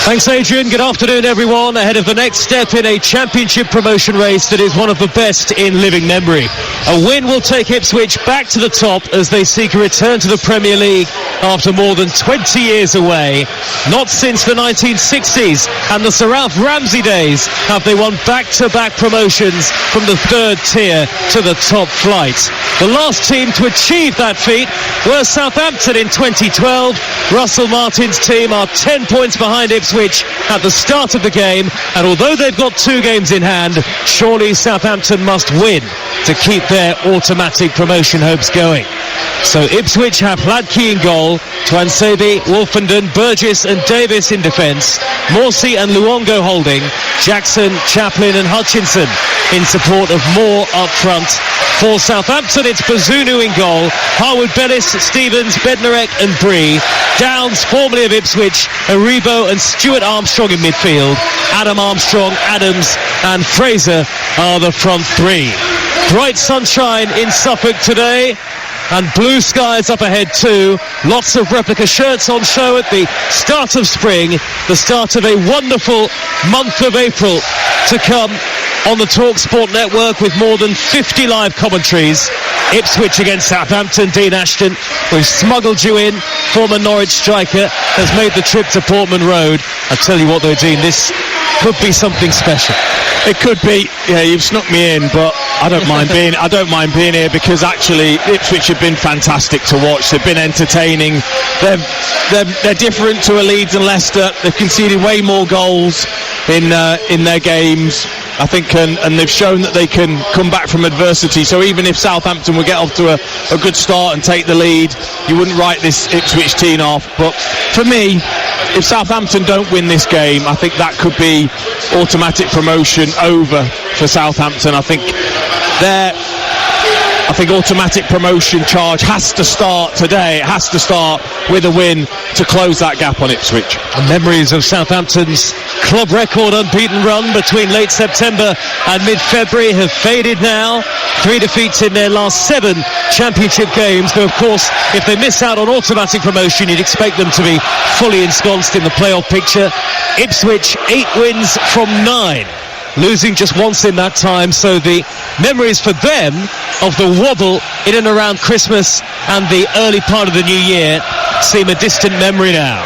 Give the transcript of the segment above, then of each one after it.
Thanks, Adrian. Good afternoon, everyone. Ahead of the next step in a championship promotion race that is one of the best in living memory. A win will take Ipswich back to the top as they seek a return to the Premier League after more than 20 years away. Not since the 1960s and the Sir Ralph Ramsey days have they won back-to-back promotions from the third tier to the top flight. The last team to achieve that feat were Southampton in 2012. Russell Martin's team are 10 points behind Ipswich at the start of the game, and although they've got 2 games in hand, surely Southampton must win to keep their automatic promotion hopes going. So Ipswich have Hladky in goal, Twansebi, Wolfenden, Burgess and Davis in defence, Morsey and Luongo holding, Jackson, Chaplin and Hutchinson in support of Moore up front. For Southampton, it's Bazunu in goal, Harwood-Bellis, Stevens, Bednarek and Bree, Downs, formerly of Ipswich, Aribo and Stuart Armstrong in midfield. Adam Armstrong, Adams and Fraser are the front 3. Bright sunshine in Suffolk today, and blue skies up ahead too. Lots of replica shirts on show at the start of spring, the start of a wonderful month of April to come on the TalkSport network with more than 50 live commentaries. Ipswich against Southampton. Dean Ashton, we've smuggled you in. Former Norwich striker has made the trip to Portman Road. I tell you what though, Dean, this could be something special. It could be. Yeah, you've snuck me in, but I don't mind being here because actually Ipswich have been fantastic to watch. They've been entertaining. They're different to a Leeds and Leicester. They've conceded way more goals in their games, I think, and they've shown that they can come back from adversity. So even if Southampton will get off to a good start and take the lead, you wouldn't write this Ipswich team off. But for me, if Southampton don't win this game, I think that could be automatic promotion over for Southampton. I think automatic promotion charge has to start today. It has to start with a win to close that gap on Ipswich. And memories of Southampton's club record unbeaten run between late September and mid-February have faded now. 3 defeats in their last 7 championship games. Though, of course, if they miss out on automatic promotion, you'd expect them to be fully ensconced in the playoff picture. Ipswich, 8 wins from 9. Losing just once in that time, so the memories for them of the wobble in and around Christmas and the early part of the new year seem a distant memory now.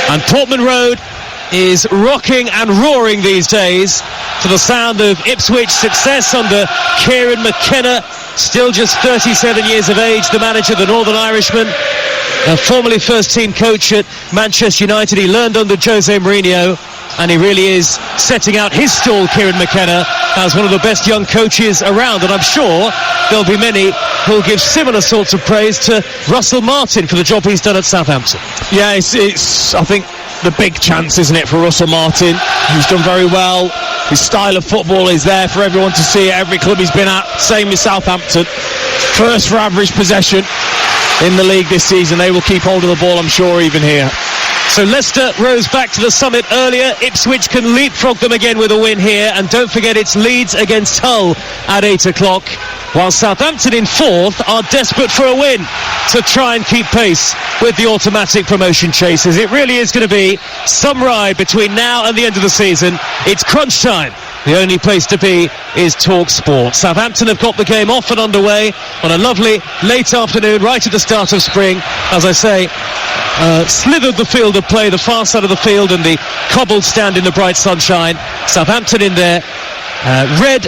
And Portman Road is rocking and roaring these days to the sound of Ipswich success under Kieran McKenna, still just 37 years of age, the manager, the Northern Irishman, formerly first team coach at Manchester United. He learned under Jose Mourinho, and he really is setting out his stall, Kieran McKenna, as one of the best young coaches around. And I'm sure there'll be many who'll give similar sorts of praise to Russell Martin for the job he's done at Southampton. Yeah, it's I think the big chance, isn't it, for Russell Martin? He's done very well. His style of football is there for everyone to see at every club he's been at. Same with Southampton. First for average possession in the league this season. They will keep hold of the ball, I'm sure, even here. So Leicester rose back to the summit earlier. Ipswich can leapfrog them again with a win here. And don't forget, it's Leeds against Hull at 8 o'clock. While Southampton in 4th are desperate for a win to try and keep pace with the automatic promotion chasers. It really is going to be some ride between now and the end of the season. It's crunch time. The only place to be is TalkSport. Southampton have got the game off and underway on a lovely late afternoon, right at the start of spring. As I say, slithered the field of play, the far side of the field, and the cobbled stand in the bright sunshine. Southampton in their red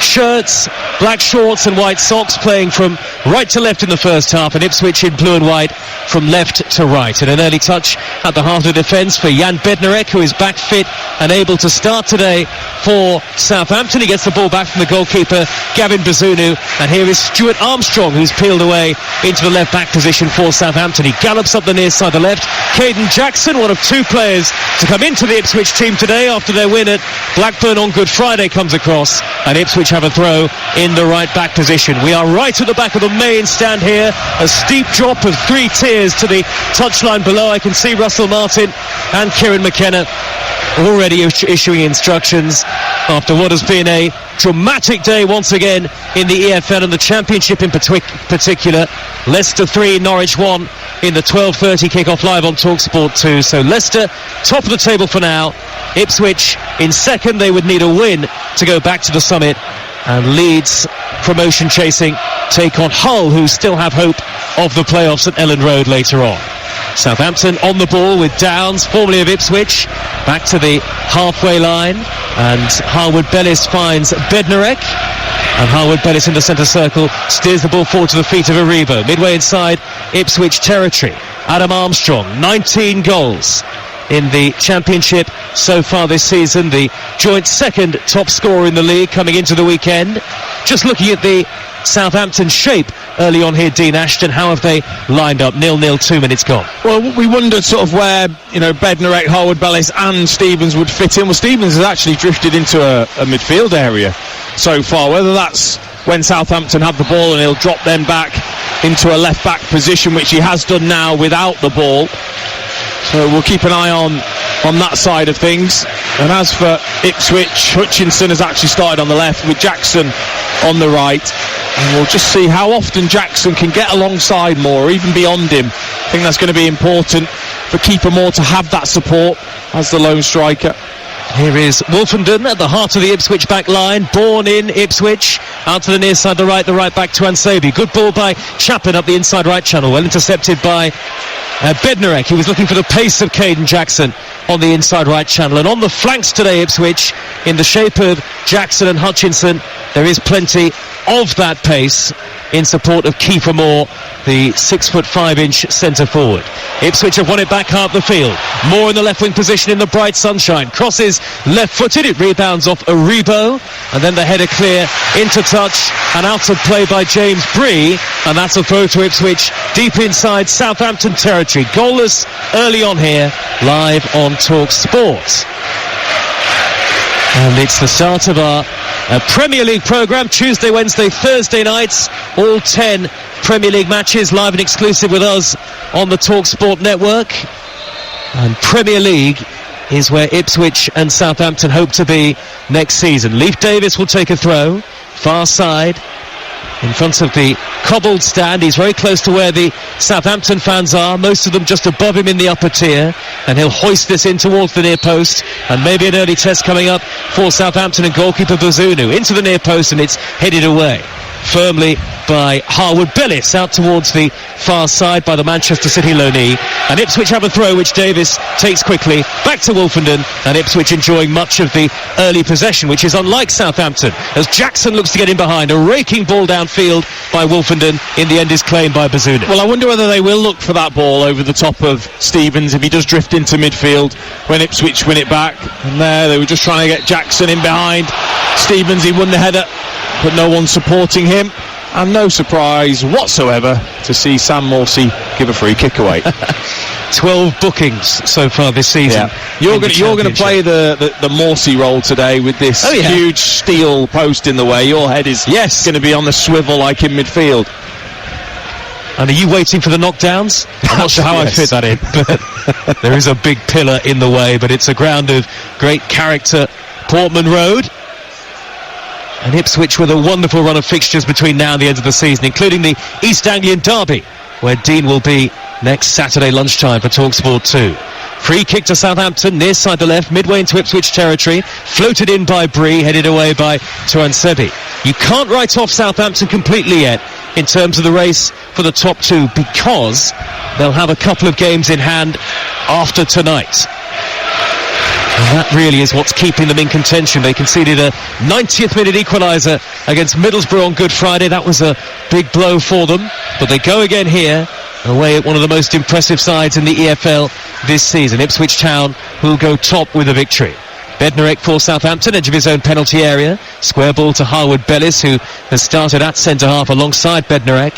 shirts, black shorts and white socks, playing from right to left in the first half, and Ipswich in blue and white from left to right. And an early touch at the heart of the defence for Jan Bednarek, who is back fit and able to start today for Southampton. He gets the ball back from the goalkeeper, Gavin Bazunu, and here is Stuart Armstrong, who's peeled away into the left back position for Southampton. He gallops up the near side of the left. Caden Jackson, one of 2 players to come into the Ipswich team today after their win at Blackburn on Good Friday, comes across, and Ipswich have a throw in the right back position. We are right at the back of the main stand here, a steep drop of 3 tiers to the touchline below. I can see Russell Martin and Kieran McKenna already issuing instructions after what has been a dramatic day once again in the EFL and the Championship in particular. Leicester 3, Norwich 1 in the 12:30 kick-off live on TalkSport 2. So Leicester top of the table for now. Ipswich in second. They would need a win to go back to the summit. And Leeds, promotion chasing, take on Hull, who still have hope of the playoffs at Elland Road later on. Southampton on the ball with Downs, formerly of Ipswich, back to the halfway line, and Harwood-Bellis finds Bednarek, and Harwood-Bellis in the centre circle steers the ball forward to the feet of Aribo, midway inside Ipswich territory. Adam Armstrong, 19 goals in the Championship so far this season, the joint second top scorer in the league coming into the weekend. Just looking at the Southampton shape early on here, Dean Ashton, how have they lined up? 0-0, 2 minutes gone. Well, we wondered sort of where, Bednarek, Harwood-Bellis and Stevens would fit in. Well, Stevens has actually drifted into a midfield area so far, whether that's when Southampton have the ball and he'll drop them back into a left-back position, which he has done now without the ball. So we'll keep an eye on that side of things. And as for Ipswich, Hutchinson has actually started on the left with Jackson on the right. And we'll just see how often Jackson can get alongside Moore, or even beyond him. I think that's going to be important for keeper Moore to have that support as the lone striker. Here is Wolfenden at the heart of the Ipswich back line. Born in Ipswich. Out to the near side, the right back to Ansabi. Good ball by Chapman up the inside right channel. Well intercepted by Bednarek. He was looking for the pace of Caden Jackson on the inside right channel. And on the flanks today, Ipswich, in the shape of Jackson and Hutchinson, there is plenty of that pace in support of Kiefer Moore, the 6'5" centre forward. Ipswich have won it back half the field. Moore in the left wing position in the bright sunshine. Crosses left-footed. It rebounds off Aribo. And then the header clear into touch and out of play by James Bree. And that's a throw to Ipswich deep inside Southampton territory. Goalless early on here, live on TalkSport. And it's the start of our Premier League programme. Tuesday, Wednesday, Thursday nights. All 10 Premier League matches live and exclusive with us on the TalkSport network. And Premier League is where Ipswich and Southampton hope to be next season. Leif Davis will take a throw. Far side. In front of the cobbled stand. He's very close to where the Southampton fans are, most of them just above him in the upper tier, and he'll hoist this in towards the near post, and maybe an early test coming up for Southampton and goalkeeper Bazunu into the near post, and it's headed away firmly by Harwood-Bellis out towards the far side by the Manchester City loanee, and Ipswich have a throw which Davis takes quickly back to Wolfenden, and Ipswich enjoying much of the early possession, which is unlike Southampton, as Jackson looks to get in behind. A raking ball downfield by Wolfenden, in the end is claimed by Bazunu. Well, I wonder whether they will look for that ball over the top of Stevens if he does drift into midfield when Ipswich win it back. And there they were just trying to get Jackson in behind Stevens. He won the header, but no one supporting him, and no surprise whatsoever to see Sam Morsey give a free kick away. 12 bookings so far this season. Yeah. You're going to play the Morsey role today with this huge steel post in the way. Your head is going to be on the swivel like in midfield. And are you waiting for the knockdowns? I'm not sure how I fit that in, but there is a big pillar in the way, but it's a ground of great character, Portman Road. And Ipswich with a wonderful run of fixtures between now and the end of the season, including the East Anglian Derby, where Dean will be next Saturday lunchtime for TalkSport 2. Free kick to Southampton, near side the left, midway into Ipswich territory, floated in by Bree, headed away by Tuansebi. You can't write off Southampton completely yet in terms of the race for the top two, because they'll have a couple of games in hand after tonight. And that really is what's keeping them in contention. They conceded a 90th minute equaliser against Middlesbrough on Good Friday. That was a big blow for them. But they go again here, away at one of the most impressive sides in the EFL this season. Ipswich Town, who'll go top with a victory. Bednarek for Southampton, edge of his own penalty area. Square ball to Harwood-Bellis, who has started at centre-half alongside Bednarek.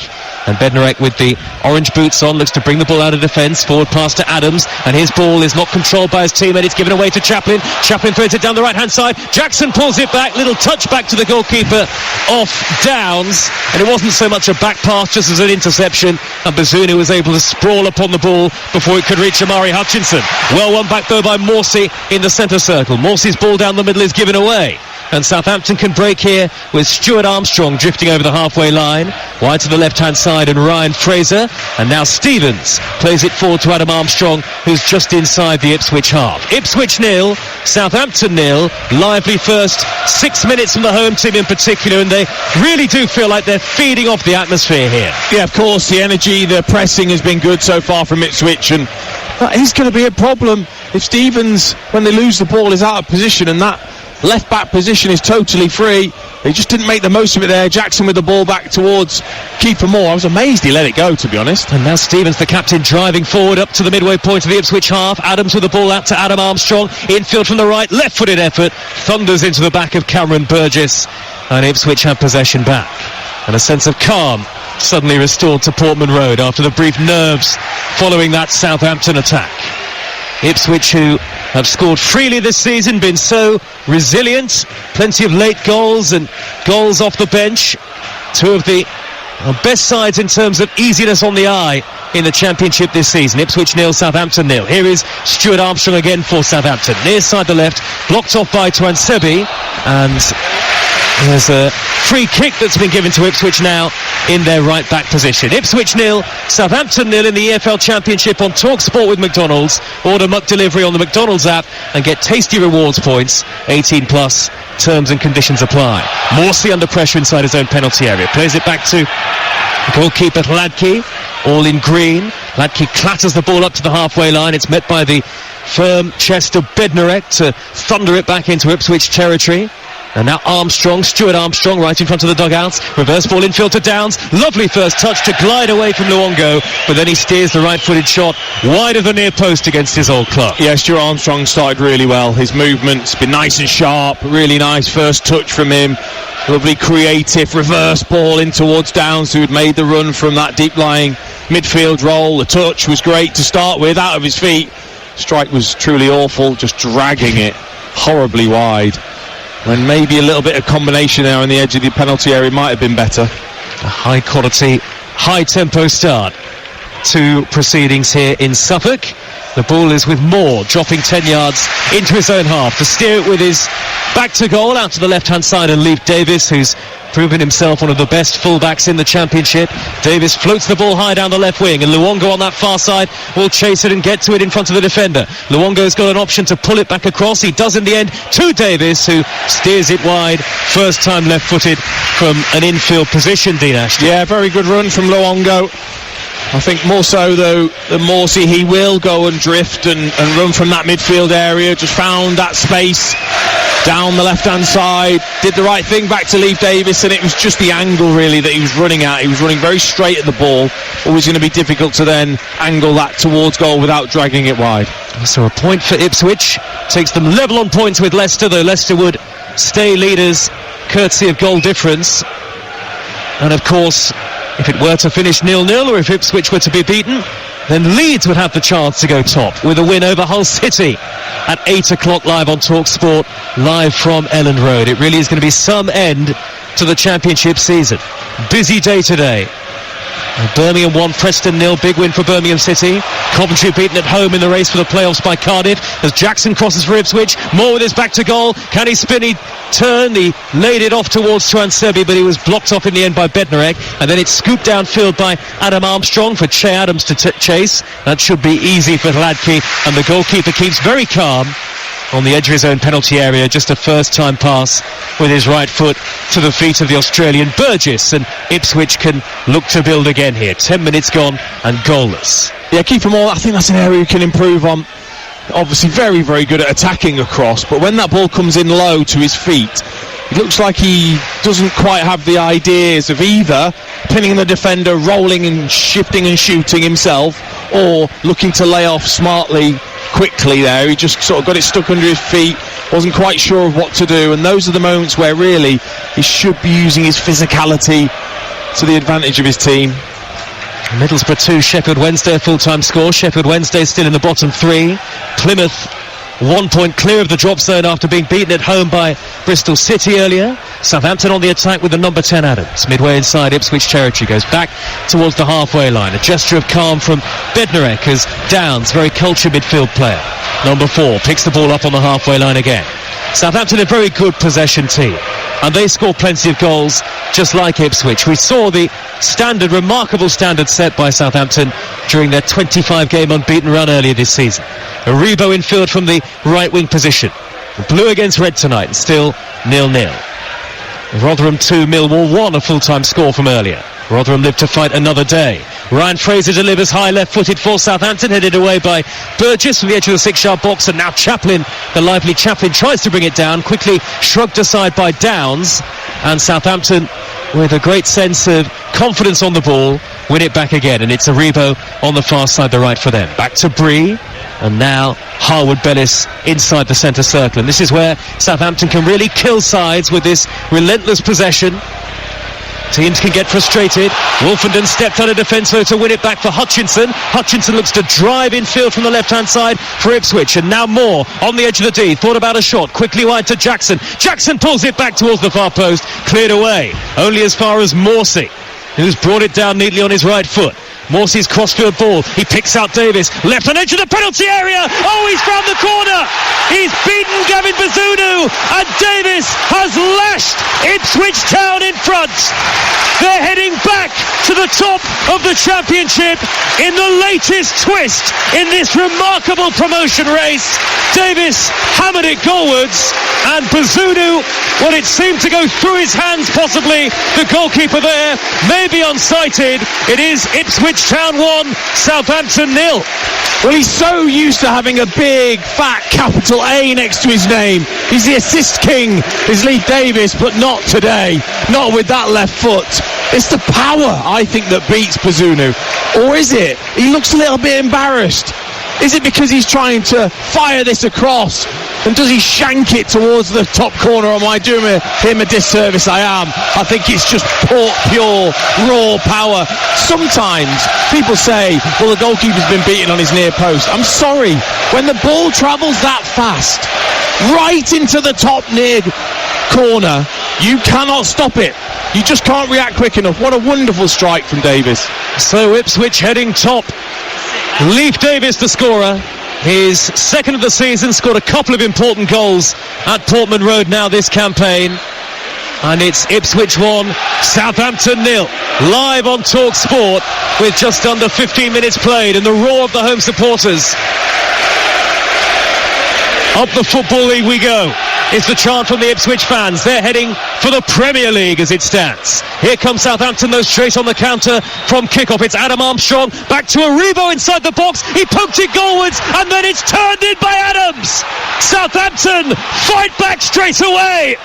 And Bednarek, with the orange boots on, looks to bring the ball out of defence. Forward pass to Adams, and his ball is not controlled by his teammate. It's given away to Chaplin. Chaplin throws it down the right-hand side. Jackson pulls it back. Little touch back to the goalkeeper off Downs. And it wasn't so much a back pass, just as an interception. And Bazunu was able to sprawl upon the ball before it could reach Amari Hutchinson. Well won back, though, by Morsey in the centre circle. Morsey's ball down the middle is given away. and Southampton can break here with Stuart Armstrong drifting over the halfway line, wide to the left-hand side, and Ryan Fraser, and now Stevens plays it forward to Adam Armstrong, who's just inside the Ipswich half. Ipswich 0, Southampton 0. Lively first 6 minutes from the home team in particular, and they really do feel like they're feeding off the atmosphere here. Yeah, of course, the energy, the pressing has been good so far from Ipswich, and that is going to be a problem if Stevens, when they lose the ball, is out of position, and that left back position is totally free. They just didn't make the most of it there. Jackson with the ball back towards keeper Moore. I was amazed he let it go, to be honest. And now Stevens, the captain, driving forward up to the midway point of the Ipswich half. Adams with the ball out to Adam Armstrong. Infield from the right, left-footed effort. Thunders into the back of Cameron Burgess. And Ipswich have possession back. And a sense of calm suddenly restored to Portman Road after the brief nerves following that Southampton attack. Ipswich, who have scored freely this season, been so resilient, plenty of late goals and goals off the bench. Two of the best sides in terms of easiness on the eye in the Championship this season. Ipswich 0, Southampton 0. Here is Stuart Armstrong again for Southampton. Near side the left, blocked off by Tuansebi, and there's a free kick that's been given to Ipswich now in their right back position. Ipswich 0, Southampton 0 in the EFL Championship on TalkSport with McDonald's. Order Muck Delivery on the McDonald's app and get tasty rewards points. 18 plus. Terms and conditions apply. Morsey under pressure inside his own penalty area. Plays it back to goalkeeper Hladky, all in green. Hladky clatters the ball up to the halfway line. It's met by the firm chest of Bednarek to thunder it back into Ipswich territory. And now Armstrong, Stuart Armstrong, right in front of the dugouts. Reverse ball infield to Downs. Lovely first touch to glide away from Luongo, but then he steers the right-footed shot wide of the near post against his old club. Yeah, Stuart Armstrong started really well. His movement's been nice and sharp. Really nice first touch from him. Lovely creative reverse ball in towards Downs, who had made the run from that deep-lying midfield role. The touch was great to start with, out of his feet. Strike was truly awful, just dragging it horribly wide. And maybe a little bit of combination there on the edge of the penalty area might have been better. A high-quality, high-tempo start to proceedings here in Suffolk. The ball is with Moore, dropping 10 yards into his own half to steer it with his back to goal out to the left-hand side, and Leif Davis, who's proven himself one of the best fullbacks in the Championship. Davis floats the ball high down the left wing, and Luongo on that far side will chase it and get to it in front of the defender. Luongo's got an option to pull it back across. He does in the end to Davis, who steers it wide. First time left-footed from an infield position, Dean Ashton. Yeah, very good run from Luongo. I think more so, though, than Morsey, he will go and drift and run from that midfield area. Just found that space down the left-hand side, did the right thing back to Leif Davis, and it was just the angle, really, that he was running at. He was running very straight at the ball. Always going to be difficult to then angle that towards goal without dragging it wide. So a point for Ipswich. Takes them level on points with Leicester, though Leicester would stay leaders courtesy of goal difference. And, of course, if it were to finish 0-0, or if Ipswich were to be beaten, then Leeds would have the chance to go top with a win over Hull City at 8 o'clock live on TalkSport, live from Elland Road. It really is going to be some end to the Championship season. Busy day today. Birmingham 1, Preston 0, big win for Birmingham City. Coventry beaten at home in the race for the playoffs by Cardiff as Jackson crosses for Ipswich. Moore with his back to goal. Can he spin? He turned, he laid it off towards Tuansebi, but he was blocked off in the end by Bednarek, and then it's scooped downfield by Adam Armstrong for Che Adams to chase. That should be easy for Hladky, and the goalkeeper keeps very calm on the edge of his own penalty area. Just a first-time pass with his right foot to the feet of the Australian Burgess, and Ipswich can look to build again here. 10 minutes gone and goalless. Yeah, keep them all. I think that's an area he can improve on. Obviously very, very good at attacking across, but when that ball comes in low to his feet, it looks like he doesn't quite have the ideas of either pinning the defender, rolling and shifting and shooting himself, or looking to lay off smartly, quickly there. He just sort of got it stuck under his feet, wasn't quite sure of what to do, and those are the moments where really he should be using his physicality to the advantage of his team. Middlesbrough 2, Sheffield Wednesday, full-time score. Sheffield Wednesday still in the bottom three. Plymouth 1 point clear of the drop zone after being beaten at home by Bristol City earlier. Southampton on the attack with the number 10 Adams. Midway inside Ipswich territory, goes back towards the halfway line. A gesture of calm from Bednarek as Downs, very cultured midfield player. Number 4 picks the ball up on the halfway line again. Southampton a very good possession team, and they score plenty of goals, just like Ipswich. We saw the remarkable standard set by Southampton during their 25-game unbeaten run earlier this season. Aribo infield from the right wing position. Blue against red tonight, and still 0-0. Rotherham 2, Millwall 1, a full-time score from earlier. Rotherham live to fight another day. Ryan Fraser delivers high left-footed for Southampton, headed away by Burgess from the edge of the 6-yard box, and now Chaplin, the lively Chaplin, tries to bring it down, quickly shrugged aside by Downs, and Southampton, with a great sense of confidence on the ball, win it back again, and it's Aribo on the far side, the right for them. Back to Bree, and now Harwood-Bellis inside the centre circle, and this is where Southampton can really kill sides with this relentless possession. Teams can get frustrated. Wolfenden stepped out of defence though to win it back for Hutchinson. Hutchinson looks to drive infield from the left-hand side for Ipswich, and now Moore on the edge of the D, thought about a shot, quickly wide to Jackson. Jackson pulls it back towards the far post, cleared away, only as far as Morsey, who's brought it down neatly on his right foot. Morsey's crossfield ball, he picks out Davis, left on edge of the penalty area. Oh, he's found the corner, he's beaten Gavin Bazunu, and Davis has lashed Ipswich Town in front. They're heading back to the top of the championship in the latest twist in this remarkable promotion race. Davis hammered it goalwards, and Bazunu, well, it seemed to go through his hands possibly. The goalkeeper there may be unsighted. It is Ipswich Town 1, Southampton 0. Well, he's so used to having a big, fat capital A next to his name. He's the assist king, is Leif Davis, but not today. Not with that left foot. It's the power, I think, that beats Bazunu. Or is it? He looks a little bit embarrassed. Is it because he's trying to fire this across? And does he shank it towards the top corner? Or am I doing him a disservice? I am. I think it's just pure, raw power. Sometimes people say, well, the goalkeeper's been beaten on his near post. I'm sorry. When the ball travels that fast, right into the top near corner, you cannot stop it. You just can't react quick enough. What a wonderful strike from Davis. So Ipswich heading top. Leif Davis, the scorer, his second of the season, scored a couple of important goals at Portman Road now this campaign. And it's Ipswich 1, Southampton 0. Live on Talk Sport with just under 15 minutes played, and the roar of the home supporters. Up the Football League we go. It's the chant from the Ipswich fans. They're heading for the Premier League as it stands. Here comes Southampton, though, straight on the counter from kickoff. It's Adam Armstrong, back to Aribo inside the box. He poked it goalwards, and then it's turned in by Adams. Southampton fight back straight away,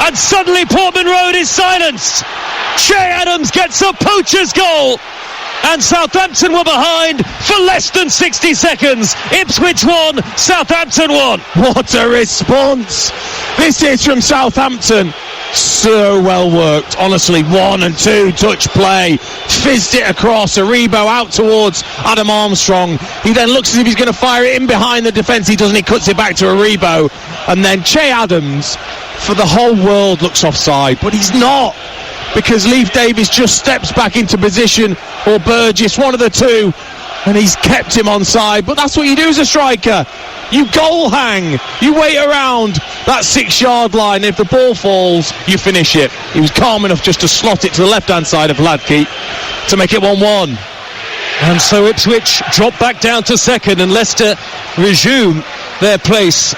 and suddenly Portman Road is silenced. Che Adams gets a poacher's goal, and Southampton were behind for less than 60 seconds. Ipswich 1, Southampton 1. What a response this is from Southampton. So well worked, honestly. 1 and 2 touch play, fizzed it across. Aribo out towards Adam Armstrong. He then looks as if he's going to fire it in behind the defence. He doesn't. He cuts it back to Aribo, and then Che Adams, for the whole world, looks offside, but he's not, because Leif Davis just steps back into position, or Burgess, one of the two, and he's kept him onside. But that's what you do as a striker. You goal hang. You wait around that 6-yard line. If the ball falls, you finish it. He was calm enough just to slot it to the left-hand side of Ladke to make it 1-1. And so Ipswich drop back down to second, and Leicester resume their place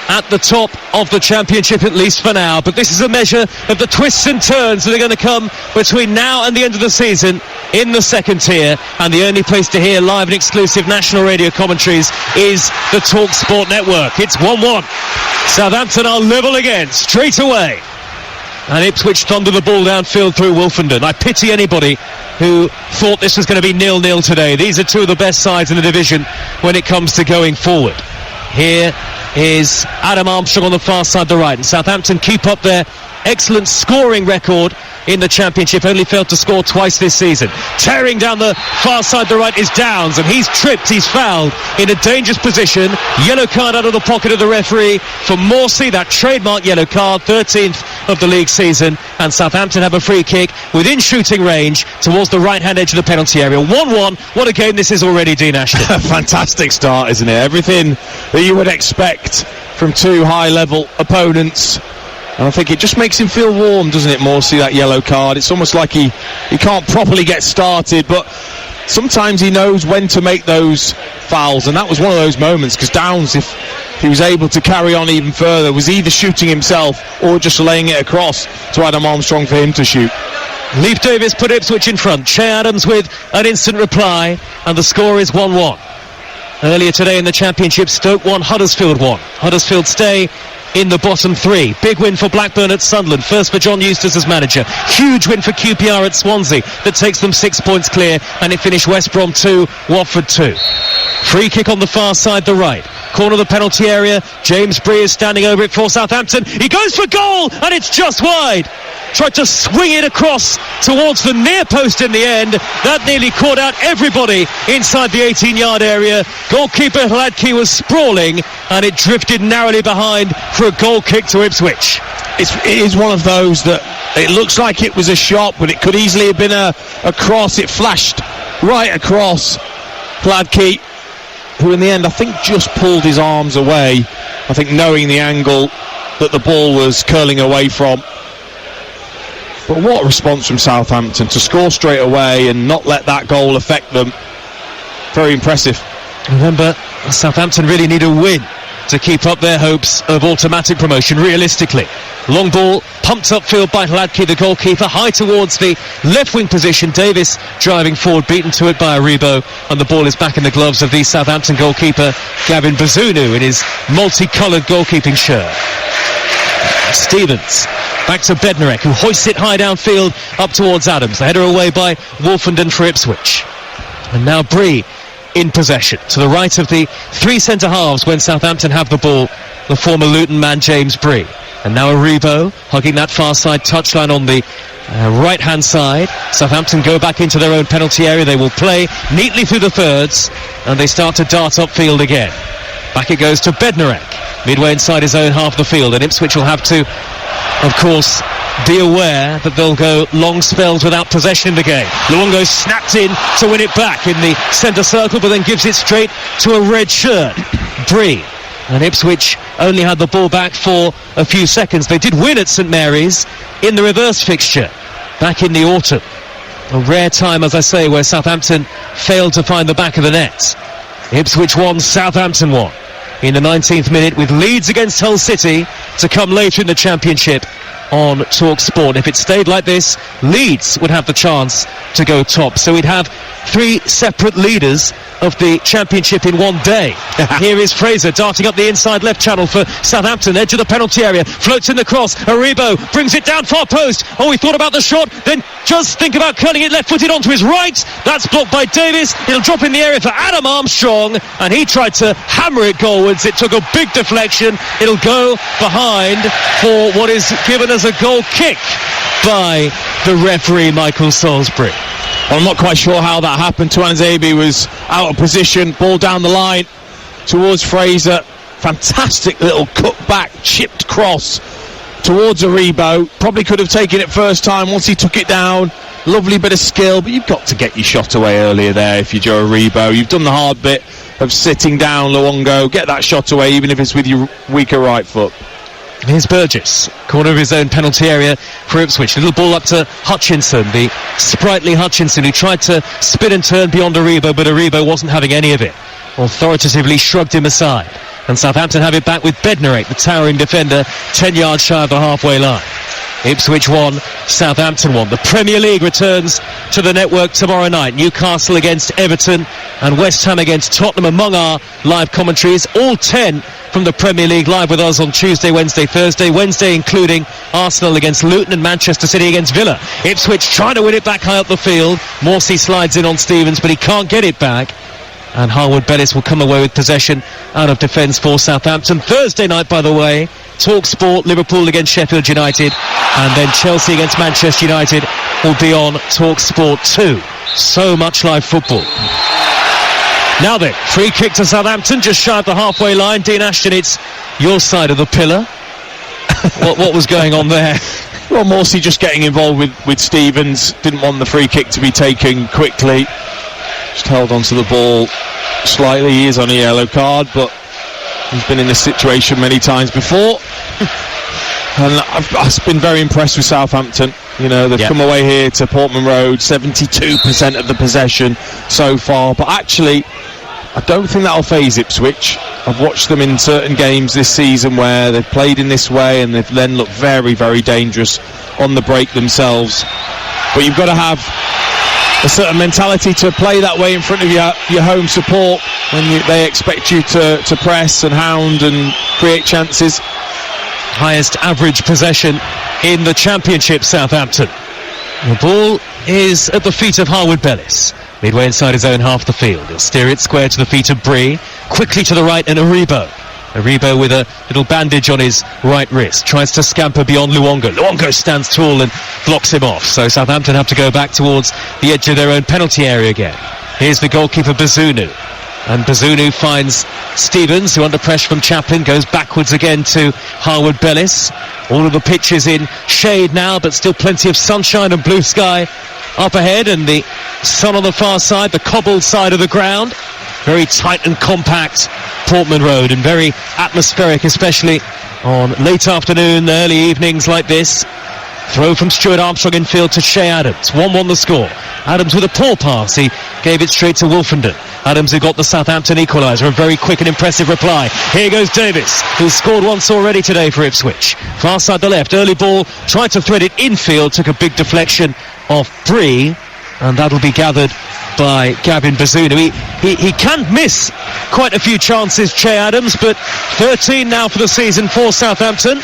at the top of the championship, at least for now. But this is a measure of the twists and turns that are going to come between now and the end of the season in the second tier, and the only place to hear live and exclusive national radio commentaries is the Talk Sport Network. It's 1-1. Southampton are level again straight away, and Ipswich thunder the ball downfield through Wolfenden. I pity anybody who thought this was going to be 0-0 today. These are two of the best sides in the division when it comes to going forward. Here is Adam Armstrong on the far side, the right, and Southampton keep up their excellent scoring record in the championship, only failed to score twice this season. Tearing down the far side, the right, is Downs, and he's tripped, he's fouled in a dangerous position. Yellow card out of the pocket of the referee for Morsey, that trademark yellow card, 13th of the league season, and Southampton have a free kick within shooting range towards the right-hand edge of the penalty area. 1-1. What a game this is already, Dean Ashton. A fantastic start, isn't it? Everything that you would expect from two high-level opponents. And I think it just makes him feel warm, doesn't it, Morsey, that yellow card? It's almost like he can't properly get started, but sometimes he knows when to make those fouls, and that was one of those moments, because Downs, if he was able to carry on even further, was either shooting himself or just laying it across to Adam Armstrong for him to shoot. Leif Davis put Ipswich in front. Che Adams with an instant reply, and the score is 1-1. Earlier today in the Championship, Stoke 1, Huddersfield 1. Huddersfield stay in the bottom three. Big win for Blackburn at Sunderland. First for John Eustace as manager. Huge win for QPR at Swansea. That takes them 6 points clear, and it finished West Brom 2, Watford 2. Free kick on the far side, the right. Corner of the penalty area. James Bree is standing over it for Southampton. He goes for goal, and it's just wide. Tried to swing it across towards the near post in the end. That nearly caught out everybody inside the 18-yard area. Goalkeeper Hladky was sprawling, and it drifted narrowly behind for a goal kick to Ipswich. It is one of those that it looks like it was a shot, but it could easily have been a cross. It flashed right across Hladky, who in the end I think just pulled his arms away, I think knowing the angle that the ball was curling away from. But what a response from Southampton to score straight away and not let that goal affect them. Very impressive. Remember, Southampton really need a win to keep up their hopes of automatic promotion realistically. Long ball pumped upfield by Hladky, the goalkeeper, high towards the left wing position. Davis driving forward, beaten to it by Aribo, and the ball is back in the gloves of the Southampton goalkeeper Gavin Bazunu in his multicoloured goalkeeping shirt. Stevens back to Bednarek, who hoists it high downfield up towards Adams. The header away by Wolfenden for Ipswich. And now Bree in possession to the right of the three centre halves when Southampton have the ball, the former Luton man James Bree. And now Aribo hugging that far side touchline on the right hand side. Southampton go back into their own penalty area. They will play neatly through the thirds, and they start to dart upfield again. Back it goes to Bednarek, midway inside his own half of the field, and Ipswich will have to, of course, be aware that they'll go long spells without possession in the game. Luongo snapped in to win it back in the centre circle, but then gives it straight to a red shirt, Bree. And Ipswich only had the ball back for a few seconds. They did win at St Mary's in the reverse fixture back in the autumn. A rare time, as I say, where Southampton failed to find the back of the net. Ipswich 1, Southampton 1 in the 19th minute, with Leeds against Hull City to come later in the Championship on Talk Sport. If it stayed like this, Leeds would have the chance to go top. So we'd have three separate leaders of the Championship in one day. Here is Fraser darting up the inside left channel for Southampton, edge of the penalty area, floats in the cross. Aribo brings it down far post. Oh, he thought about the shot, then just think about curling it left-footed onto his right. That's blocked by Davis. It'll drop in the area for Adam Armstrong, and he tried to hammer it goalwards. It took a big deflection. It'll go behind for what is given as a goal kick by the referee, Michael Salisbury. Well, I'm not quite sure how that happened. Tuanzebe was out of position, ball down the line towards Fraser. Fantastic little cut back, chipped cross towards Aribo. Probably could have taken it first time once he took it down. Lovely bit of skill, but you've got to get your shot away earlier there if you're Joe Aribo. You've done the hard bit of sitting down Luongo. Get that shot away, even if it's with your weaker right foot. Here's Burgess, corner of his own penalty area for Ipswich. Little ball up to Hutchinson, the sprightly Hutchinson, who tried to spin and turn beyond Aribo, but Aribo wasn't having any of it. Authoritatively shrugged him aside. And Southampton have it back with Bednarek, the towering defender, 10 yards shy of the halfway line. Ipswich 1, Southampton 1. The Premier League returns to the network tomorrow night. Newcastle against Everton and West Ham against Tottenham among our live commentaries. All 10 from the Premier League live with us on Tuesday, Wednesday, Thursday. Wednesday including Arsenal against Luton and Manchester City against Villa. Ipswich trying to win it back high up the field. Morsey slides in on Stevens, but he can't get it back. And Harwood Bellis will come away with possession out of defence for Southampton. Thursday night, by the way, Talk Sport, Liverpool against Sheffield United, and then Chelsea against Manchester United will be on Talk Sport 2. So much live football. Now then, free kick to Southampton, just shy of the halfway line. Dean Ashton, it's your side of the pillar. What was going on there? Well, Morsey just getting involved with Stevens. Didn't want the free kick to be taken quickly. Just held onto the ball slightly. He is on a yellow card, but He's been in this situation many times before. And I've been very impressed with Southampton. You know, they've come away here to Portman Road, 72% of the possession so far. But actually, I don't think that'll faze Ipswich. I've watched them in certain games this season where they've played in this way and they've then looked very, very dangerous on the break themselves. But you've got to have a certain mentality to play that way in front of your home support when they expect you to press and hound and create chances. Highest average possession in the Championship, Southampton. The ball is at the feet of Harwood Bellis, midway inside his own half the field. He'll steer it square to the feet of Bree, quickly to the right, and Aribo with a little bandage on his right wrist, tries to scamper beyond Luongo. Luongo stands tall and blocks him off, so Southampton have to go back towards the edge of their own penalty area again. Here's the goalkeeper Bazunu, and Bazunu finds Stevens, who under pressure from Chaplin goes backwards again to Harwood Bellis. All of the pitch is in shade now, but still plenty of sunshine and blue sky up ahead, and the sun on the far side, the cobbled side of the ground. Very tight and compact Portman Road, and very atmospheric, especially on late afternoon, early evenings like this. Throw from Stuart Armstrong infield to Shea Adams. 1-1 the score. Adams with a poor pass. He gave it straight to Wolfenden. Adams, who got the Southampton equaliser. A very quick and impressive reply. Here goes Davis, who's scored once already today for Ipswich. Far side the left. Early ball. Tried to thread it infield. Took a big deflection off Bree. And that'll be gathered by Gavin Bazunu. He can't miss quite a few chances, Che Adams, but 13 now for the season for Southampton.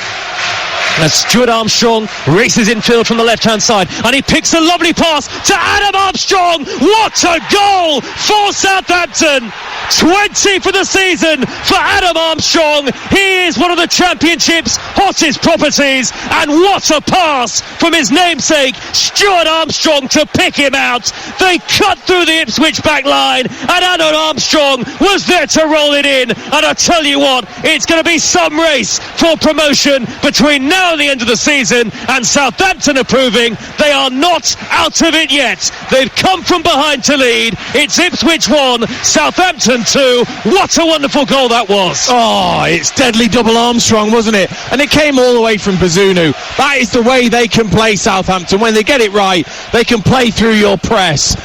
As Stuart Armstrong races infield from the left-hand side, and he picks a lovely pass to Adam Armstrong. What a goal for Southampton! 20 for the season for Adam Armstrong. He is one of the Championship's hottest properties, and what a pass from his namesake Stuart Armstrong to pick him out. They cut through the Ipswich back line, and Adam Armstrong was there to roll it in. And I tell you what, it's going to be some race for promotion between now and the end of the season, and Southampton are proving they are not out of it yet. They've come from behind to lead. It's Ipswich 1, Southampton 2. What a wonderful goal that was. Oh, it's deadly double Armstrong, wasn't it? And it came all the way from Bazunu. That is the way they can play Southampton. When they get it right, they can play through your press.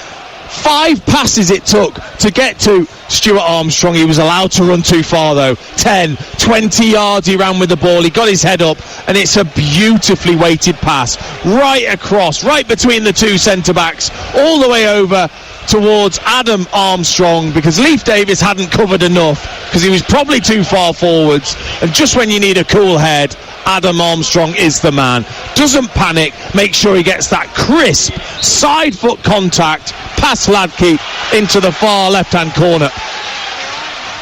5 passes it took to get to Stuart Armstrong. He was allowed to run too far though. 10, 20 yards he ran with the ball. He got his head up, and it's a beautifully weighted pass right across, right between the two centre-backs, all the way over towards Adam Armstrong, because Leif Davis hadn't covered enough, because he was probably too far forwards, and just when you need a cool head, Adam Armstrong is the man. Doesn't panic, make sure he gets that crisp side foot contact past Ladke into the far left hand corner.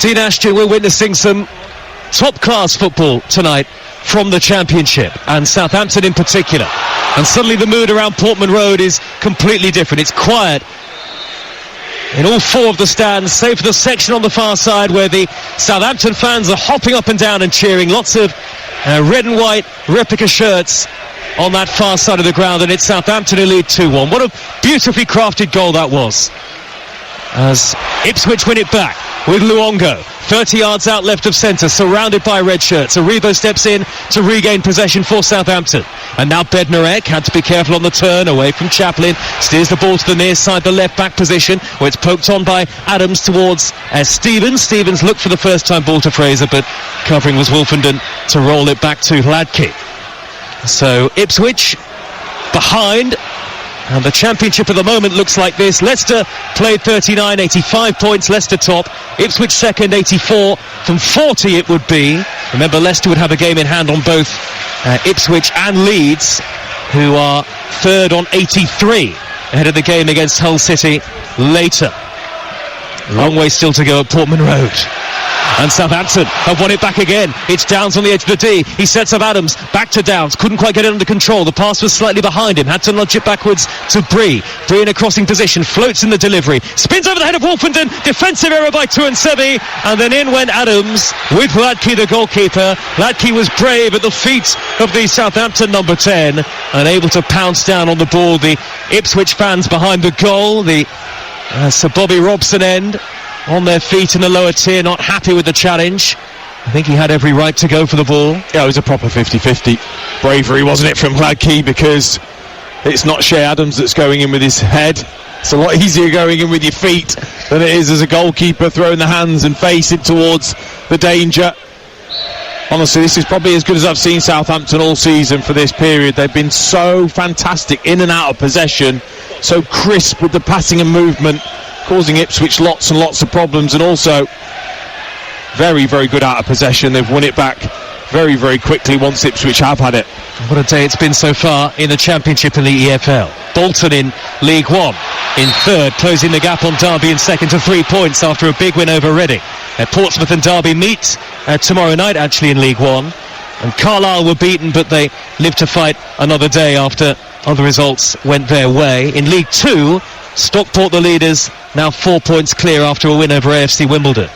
Dean Ashton, we're witnessing some top class football tonight from the Championship, and Southampton in particular, and suddenly the mood around Portman Road is completely different. It's quiet in all 4 of the stands, save for the section on the far side where the Southampton fans are hopping up and down and cheering. Lots of red and white replica shirts on that far side of the ground, and it's Southampton who lead 2-1. What a beautifully crafted goal that was, as Ipswich win it back with Luongo 30 yards out left of centre, surrounded by red shirts. Aribo steps in to regain possession for Southampton, and now Bednarek had to be careful on the turn away from Chaplin, steers the ball to the near side, the left back position, where it's poked on by Adams towards Stevens looked for the first time ball to Fraser, but covering was Wolfenden to roll it back to Ladke. So Ipswich behind, and the Championship at the moment looks like this. Leicester played 39, 85 points, Leicester top. Ipswich second, 84. From 40 it would be. Remember, Leicester would have a game in hand on both Ipswich and Leeds, who are third on 83, ahead of the game against Hull City later. Long way still to go at Portman Road. And Southampton have won it back again. It's Downs on the edge of the D. He sets up Adams, back to Downs, couldn't quite get it under control. The pass was slightly behind him, had to nudge it backwards to Bree. Bree in a crossing position, floats in the delivery, spins over the head of Wolfenden, defensive error by Tuanzebe, and then in went Adams with Ladke, the goalkeeper. Ladke was brave at the feet of the Southampton number 10 and able to pounce down on the ball. The Ipswich fans behind the goal, the Sir Bobby Robson end, on their feet in the lower tier, not happy with the challenge. I think he had every right to go for the ball. Yeah, it was a proper 50-50 bravery, wasn't it, from Hladky, because it's not Shea Adams that's going in with his head. It's a lot easier going in with your feet than it is as a goalkeeper throwing the hands and facing towards the danger. Honestly, this is probably as good as I've seen Southampton all season for this period. They've been so fantastic in and out of possession, so crisp with the passing and movement, causing Ipswich lots and lots of problems, and also very, very good out of possession. They've won it back very, very quickly once Ipswich have had it. What a day it's been so far in the Championship and the EFL. Bolton in League One in third, closing the gap on Derby in second to 3 points after a big win over Reading. Portsmouth and Derby meet tomorrow night actually in League One, and Carlisle were beaten, but they lived to fight another day after other results went their way. In League Two, Stockport the leaders, now 4 points clear after a win over AFC Wimbledon.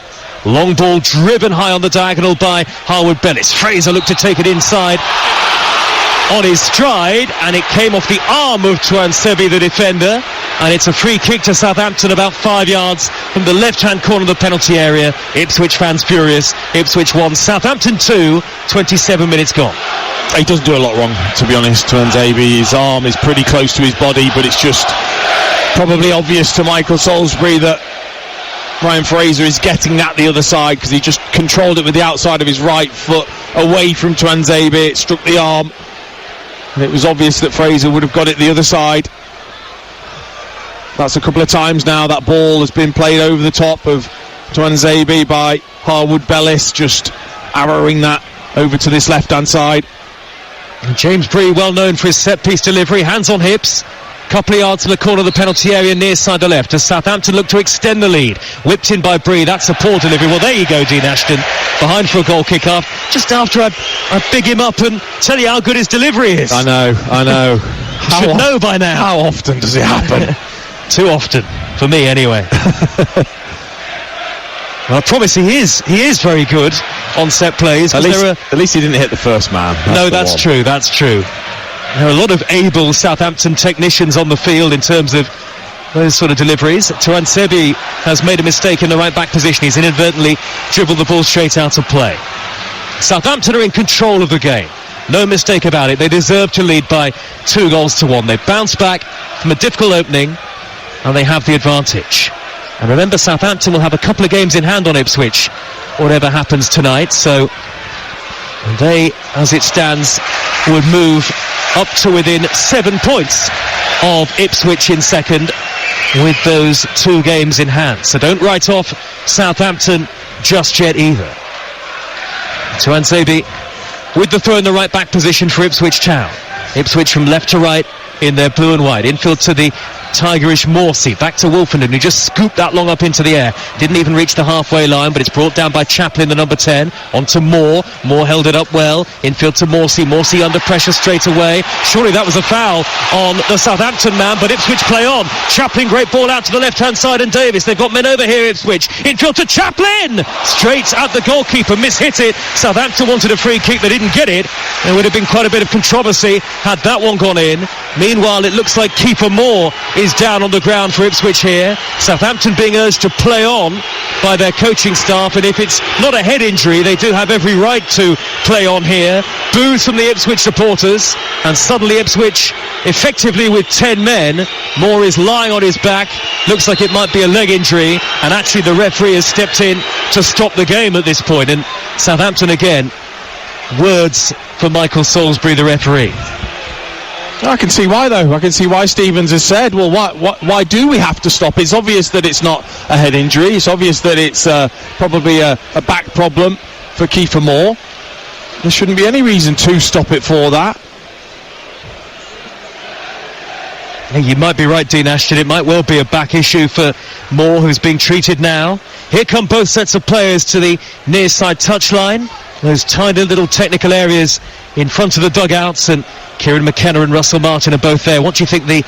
Long ball driven high on the diagonal by Harwood Bellis. Fraser looked to take it inside on his stride, and it came off the arm of Tuanzebe, the defender, and it's a free kick to Southampton about 5 yards from the left-hand corner of the penalty area. Ipswich fans furious. Ipswich 1, Southampton 2, 27 minutes gone. He doesn't do a lot wrong, to be honest, Tuanzebe. His arm is pretty close to his body, but it's just probably obvious to Michael Salisbury that Ryan Fraser is getting that the other side, because he just controlled it with the outside of his right foot away from Tuanzebe. It struck the arm, and it was obvious that Fraser would have got it the other side. That's a couple of times now that ball has been played over the top of Tuanzebe by Harwood Bellis, just arrowing that over to this left-hand side. And James Bree, well known for his set-piece delivery, hands on hips. Couple of yards to the corner of the penalty area, near side to left, as Southampton look to extend the lead. Whipped in by Bree, that's a poor delivery. Well, there you go, Dean Ashton, behind for a goal kick-off. Just after I big him up and tell you how good his delivery is. I know. Should know by now. How often does it happen? Too often, for me anyway. Well, I promise he is very good on set plays. At least he didn't hit the first man. That's true. There are a lot of able Southampton technicians on the field in terms of those sort of deliveries. Tuanzebe has made a mistake in the right back position. He's inadvertently dribbled the ball straight out of play. Southampton are in control of the game. No mistake about it. They deserve to lead by 2-1. They bounce back from a difficult opening, and they have the advantage. And remember, Southampton will have a couple of games in hand on Ipswich, whatever happens tonight. So they, as it stands, would move up to within 7 points of Ipswich in second with those 2 games in hand. So don't write off Southampton just yet either. Tuanzebe with the throw in the right back position for Ipswich Town. Ipswich from left to right in their blue and white. Infield to the tigerish Morsey, back to Wolfenden, who just scooped that long up into the air. Didn't even reach the halfway line, but it's brought down by Chaplin, the number 10, onto Moore. Moore held it up well. Infield to Morsey. Morsey under pressure straight away. Surely that was a foul on the Southampton man, but Ipswich play on. Chaplin, great ball out to the left-hand side, and Davis. They've got men over here, Ipswich. Infield to Chaplin! Straight at the goalkeeper, mishit it. Southampton wanted a free kick, they didn't get it. There would have been quite a bit of controversy had that one gone in. Meanwhile, it looks like keeper Moore is down on the ground for Ipswich here. Southampton being urged to play on by their coaching staff, and if it's not a head injury, they do have every right to play on here. Boos from the Ipswich supporters, and suddenly Ipswich effectively with 10 men. Moore is lying on his back, looks like it might be a leg injury, and actually the referee has stepped in to stop the game at this point. And Southampton again, words for Michael Salisbury, the referee. I can see why, though. I can see why Stevens has said, well, why do we have to stop? It's obvious that it's not a head injury. It's obvious that it's probably a back problem for Kiefer Moore. There shouldn't be any reason to stop it for that. You might be right, Dean Ashton. It might well be a back issue for Moore, who's being treated now. Here come both sets of players to the near side touchline. Those tiny little technical areas in front of the dugouts, and Kieran McKenna and Russell Martin are both there. What do you think the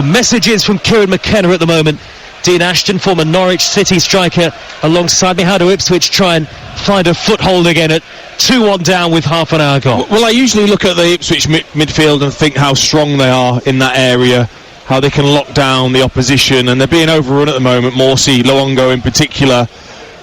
message is from Kieran McKenna at the moment? Dean Ashton, former Norwich City striker, alongside me. How do Ipswich try and find a foothold again at 2-1 down with half an hour gone? Well, I usually look at the Ipswich midfield and think how strong they are in that area, how they can lock down the opposition, and they're being overrun at the moment. Morsey, Luongo in particular,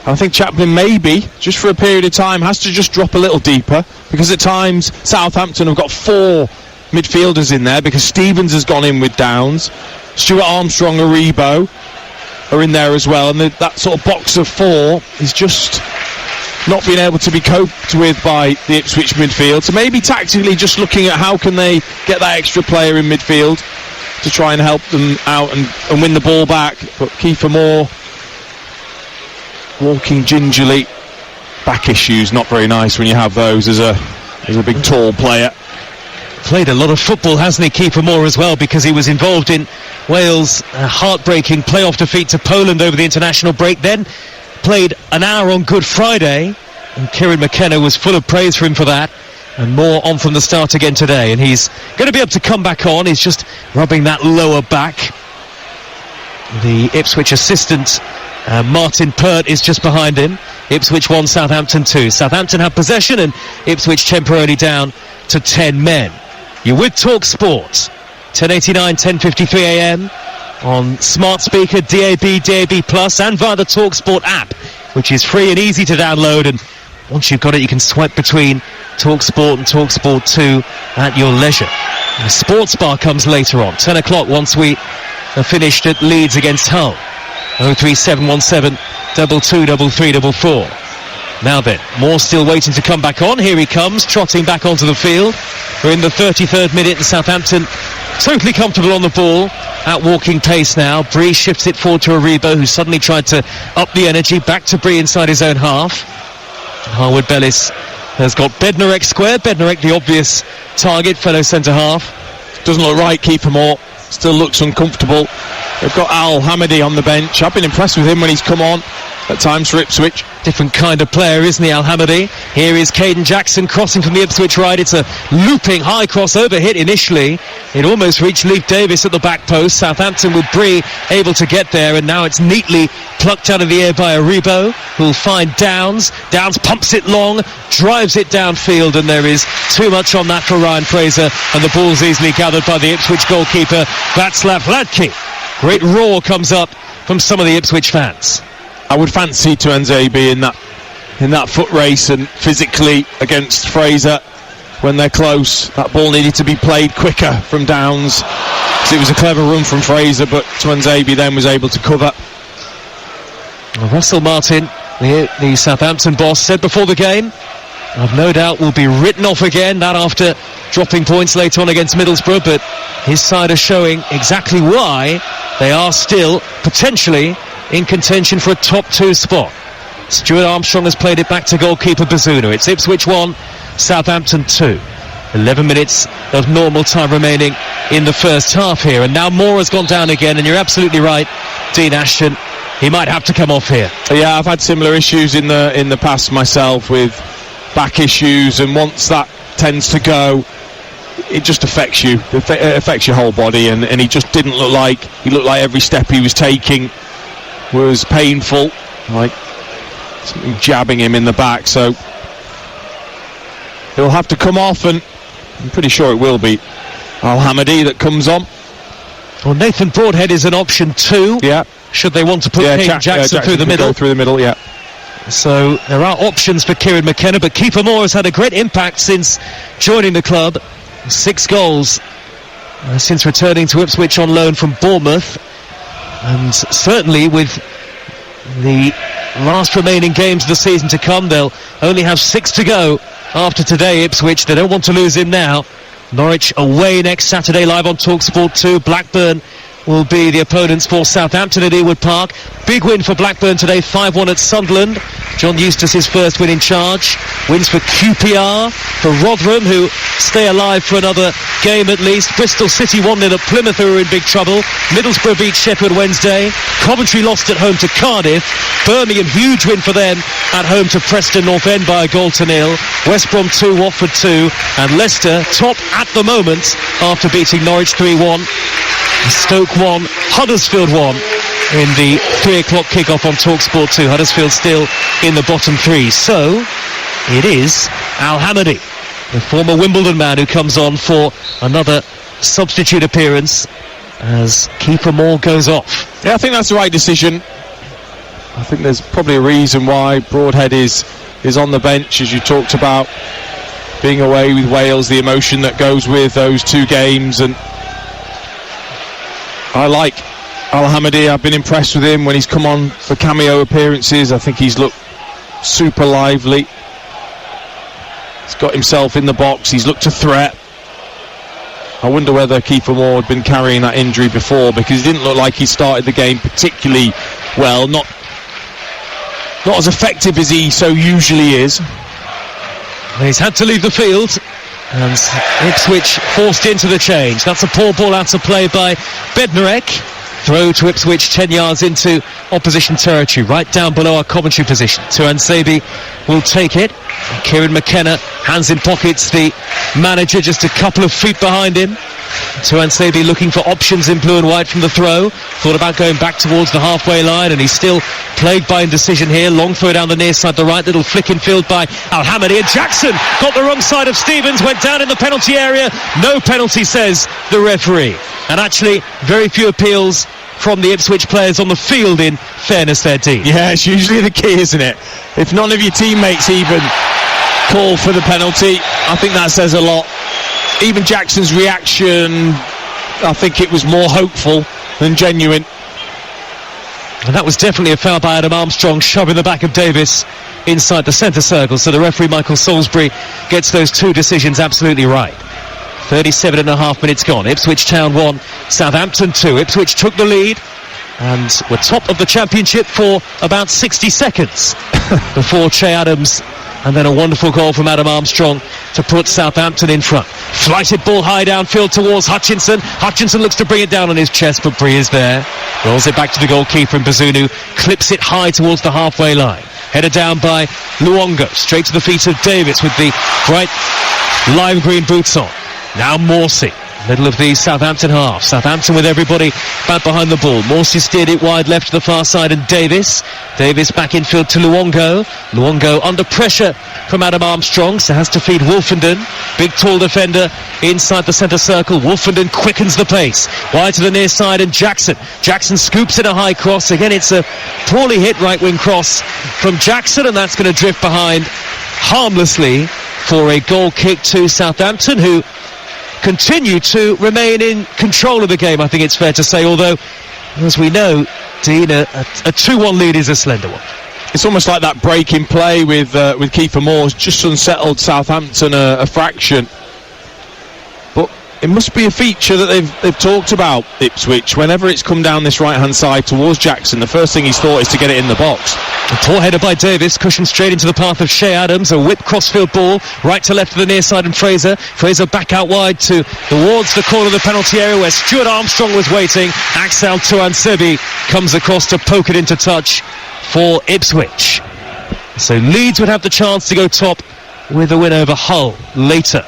I think Chaplin maybe, just for a period of time, has to just drop a little deeper, because at times Southampton have got 4 midfielders in there, because Stevens has gone in with Downs, Stuart Armstrong, Aribo are in there as well, and that sort of box of 4 is just not being able to be coped with by the Ipswich midfield. So maybe tactically just looking at how can they get that extra player in midfield to try and help them out and win the ball back. But Kiefer Moore walking gingerly, back issues, not very nice when you have those as a big tall player. Played a lot of football, hasn't he, Kiefer Moore, as well, because he was involved in Wales' heartbreaking playoff defeat to Poland over the international break, then played an hour on Good Friday, and Kieran McKenna was full of praise for him for that, and Moore on from the start again today, and he's going to be able to come back on. He's just rubbing that lower back. The Ipswich assistant, Martin Pert, is just behind him. Ipswich 1, Southampton 2. Southampton have possession, and Ipswich temporarily down to 10 men. You're with Talk Sport, 10:89, 10:53 a.m. on smart speaker, DAB Plus, and via the Talk Sport app, which is free and easy to download. And once you've got it, you can swipe between Talk Sport and Talk Sport 2 at your leisure. And the Sports Bar comes later on, 10 o'clock, once we are finished at Leeds against Hull. 03717 223344. Now then, Moore still waiting to come back on. Here he comes, trotting back onto the field. We're in the 33rd minute, and Southampton totally comfortable on the ball at walking pace now. Bree shifts it forward to Aribo, who suddenly tried to up the energy. Back to Bree inside his own half. Harwood Bellis has got Bednarek square. Bednarek, the obvious target, fellow centre-half. Doesn't look right, Kiefer Moore. Still looks uncomfortable. They've got Al Hamidi on the bench. I've been impressed with him when he's come on at times for Ipswich. Different kind of player, isn't he, Al Hamidi? Here is Caden Jackson crossing from the Ipswich right. It's a looping high crossover hit initially. It almost reached Leif Davis at the back post. Southampton with Bree able to get there, and now it's neatly plucked out of the air by Aribo, who'll find Downs. Downs pumps it long, drives it downfield, and there is too much on that for Ryan Fraser, and the ball's easily gathered by the Ipswich goalkeeper, Václav Hladky. Great roar comes up from some of the Ipswich fans. I would fancy Tuanzebe in that foot race, and physically against Fraser when they're close. That ball needed to be played quicker from Downs, because it was a clever run from Fraser, but Tuanzebe then was able to cover. Russell Martin, the Southampton boss, said before the game, I've no doubt will be written off again, that after dropping points later on against Middlesbrough, but his side are showing exactly why they are still potentially in contention for a top 2 spot. Stuart Armstrong has played it back to goalkeeper Bazunu. It's Ipswich 1, Southampton 2. 11 minutes of normal time remaining in the first half here, and now Moore has gone down again, and you're absolutely right, Dean Ashton, he might have to come off here. Yeah, I've had similar issues in the past myself with back issues, and once that tends to go, it just affects you. It affects your whole body, and he just didn't look like, he looked like every step he was taking was painful, like something jabbing him in the back, so he'll have to come off, and I'm pretty sure it will be Al Hamidi that comes on. Well, Nathan Broadhead is an option too. Yeah. Should they want to put Jackson through the middle? Go through the middle, yeah. So there are options for Kieran McKenna, but Kiefer Moore has had a great impact since joining the club. 6 goals since returning to Ipswich on loan from Bournemouth, and certainly with the last remaining games of the season to come, they'll only have 6 to go after today. Ipswich, they don't want to lose him now. Norwich away next Saturday, live on TalkSport 2. Blackburn will be the opponents for Southampton at Ewood Park. Big win for Blackburn today, 5-1 at Sunderland. John Eustace's first win in charge. Wins for QPR, for Rotherham, who stay alive for another game at least. Bristol City 1-0 at Plymouth, who are in big trouble. Middlesbrough beat Sheffield Wednesday. Coventry lost at home to Cardiff. Birmingham, huge win for them at home to Preston North End by a 1-0. West Brom 2, Watford 2. And Leicester top at the moment after beating Norwich 3-1. Stoke 1, Huddersfield 1 in the 3 o'clock kickoff on TalkSport 2. Huddersfield still in the bottom 3. So it is Al Hamidi, the former Wimbledon man, who comes on for another substitute appearance as Kiefer Moore goes off. Yeah, I think that's the right decision. I think there's probably a reason why Broadhead is on the bench, as you talked about, being away with Wales, the emotion that goes with those two games. And I like Al-Hamadi. I've been impressed with him when he's come on for cameo appearances. I think he's looked super lively. He's got himself in the box. He's looked a threat. I wonder whether Kiefer Moore had been carrying that injury before, because he didn't look like he started the game particularly well. Not as effective as he so usually is. He's had to leave the field, and Ipswich forced into the change. That's a poor ball out of play by Bednarek. Throw to Ipswich 10 yards into opposition territory, right down below our commentary position. Tuanzebe will take it. Kieran McKenna, hands in pockets, the manager just a couple of feet behind him. Tuanzebe looking for options in blue and white from the throw. Thought about going back towards the halfway line, and he's still plagued by indecision here. Long throw down the near side, the right, little flick in field by Al-Hamadi, and Jackson got the wrong side of Stevens, went down in the penalty area. No penalty, says the referee. And actually, very few appeals from the Ipswich players on the field, in fairness their deed. Yeah, it's usually the key, isn't it? If none of your teammates even call for the penalty, I think that says a lot. Even Jackson's reaction, I think it was more hopeful than genuine. And that was definitely a foul by Adam Armstrong, shoving the back of Davis inside the centre circle. So the referee, Michael Salisbury, gets those two decisions absolutely right. 37.5 minutes gone. Ipswich Town 1, Southampton 2. Ipswich took the lead and were top of the championship for about 60 seconds before Che Adams, and then a wonderful goal from Adam Armstrong to put Southampton in front. Flighted ball high downfield towards Hutchinson. Hutchinson looks to bring it down on his chest, but Bree is there. Rolls it back to the goalkeeper, and Bazunu clips it high towards the halfway line. Headed down by Luongo, straight to the feet of Davis with the bright lime green boots on. Now Morsey, middle of the Southampton half. Southampton with everybody back behind the ball. Morsey steered it wide left to the far side, and Davis back infield to Luongo. Luongo under pressure from Adam Armstrong, so has to feed Wolfenden. Big tall defender inside the centre circle. Wolfenden quickens the pace. Wide to the near side, and Jackson scoops in a high cross. Again, it's a poorly hit right wing cross from Jackson, and that's going to drift behind harmlessly for a goal kick to Southampton, who continue to remain in control of the game, I think it's fair to say, although, as we know, Dean, a 2-1 lead is a slender one. It's almost like that break in play with Kiefer Moore just unsettled Southampton a fraction. But it must be a feature that they've talked about, Ipswich. Whenever it's come down this right-hand side towards Jackson, the first thing he's thought is to get it in the box. A poor header by Davis, cushioned straight into the path of Che Adams. A whip crossfield ball, right to left to the near side, and Fraser back out wide towards the corner of the penalty area where Stuart Armstrong was waiting. Axel Tuanzebe comes across to poke it into touch for Ipswich. So Leeds would have the chance to go top with a win over Hull later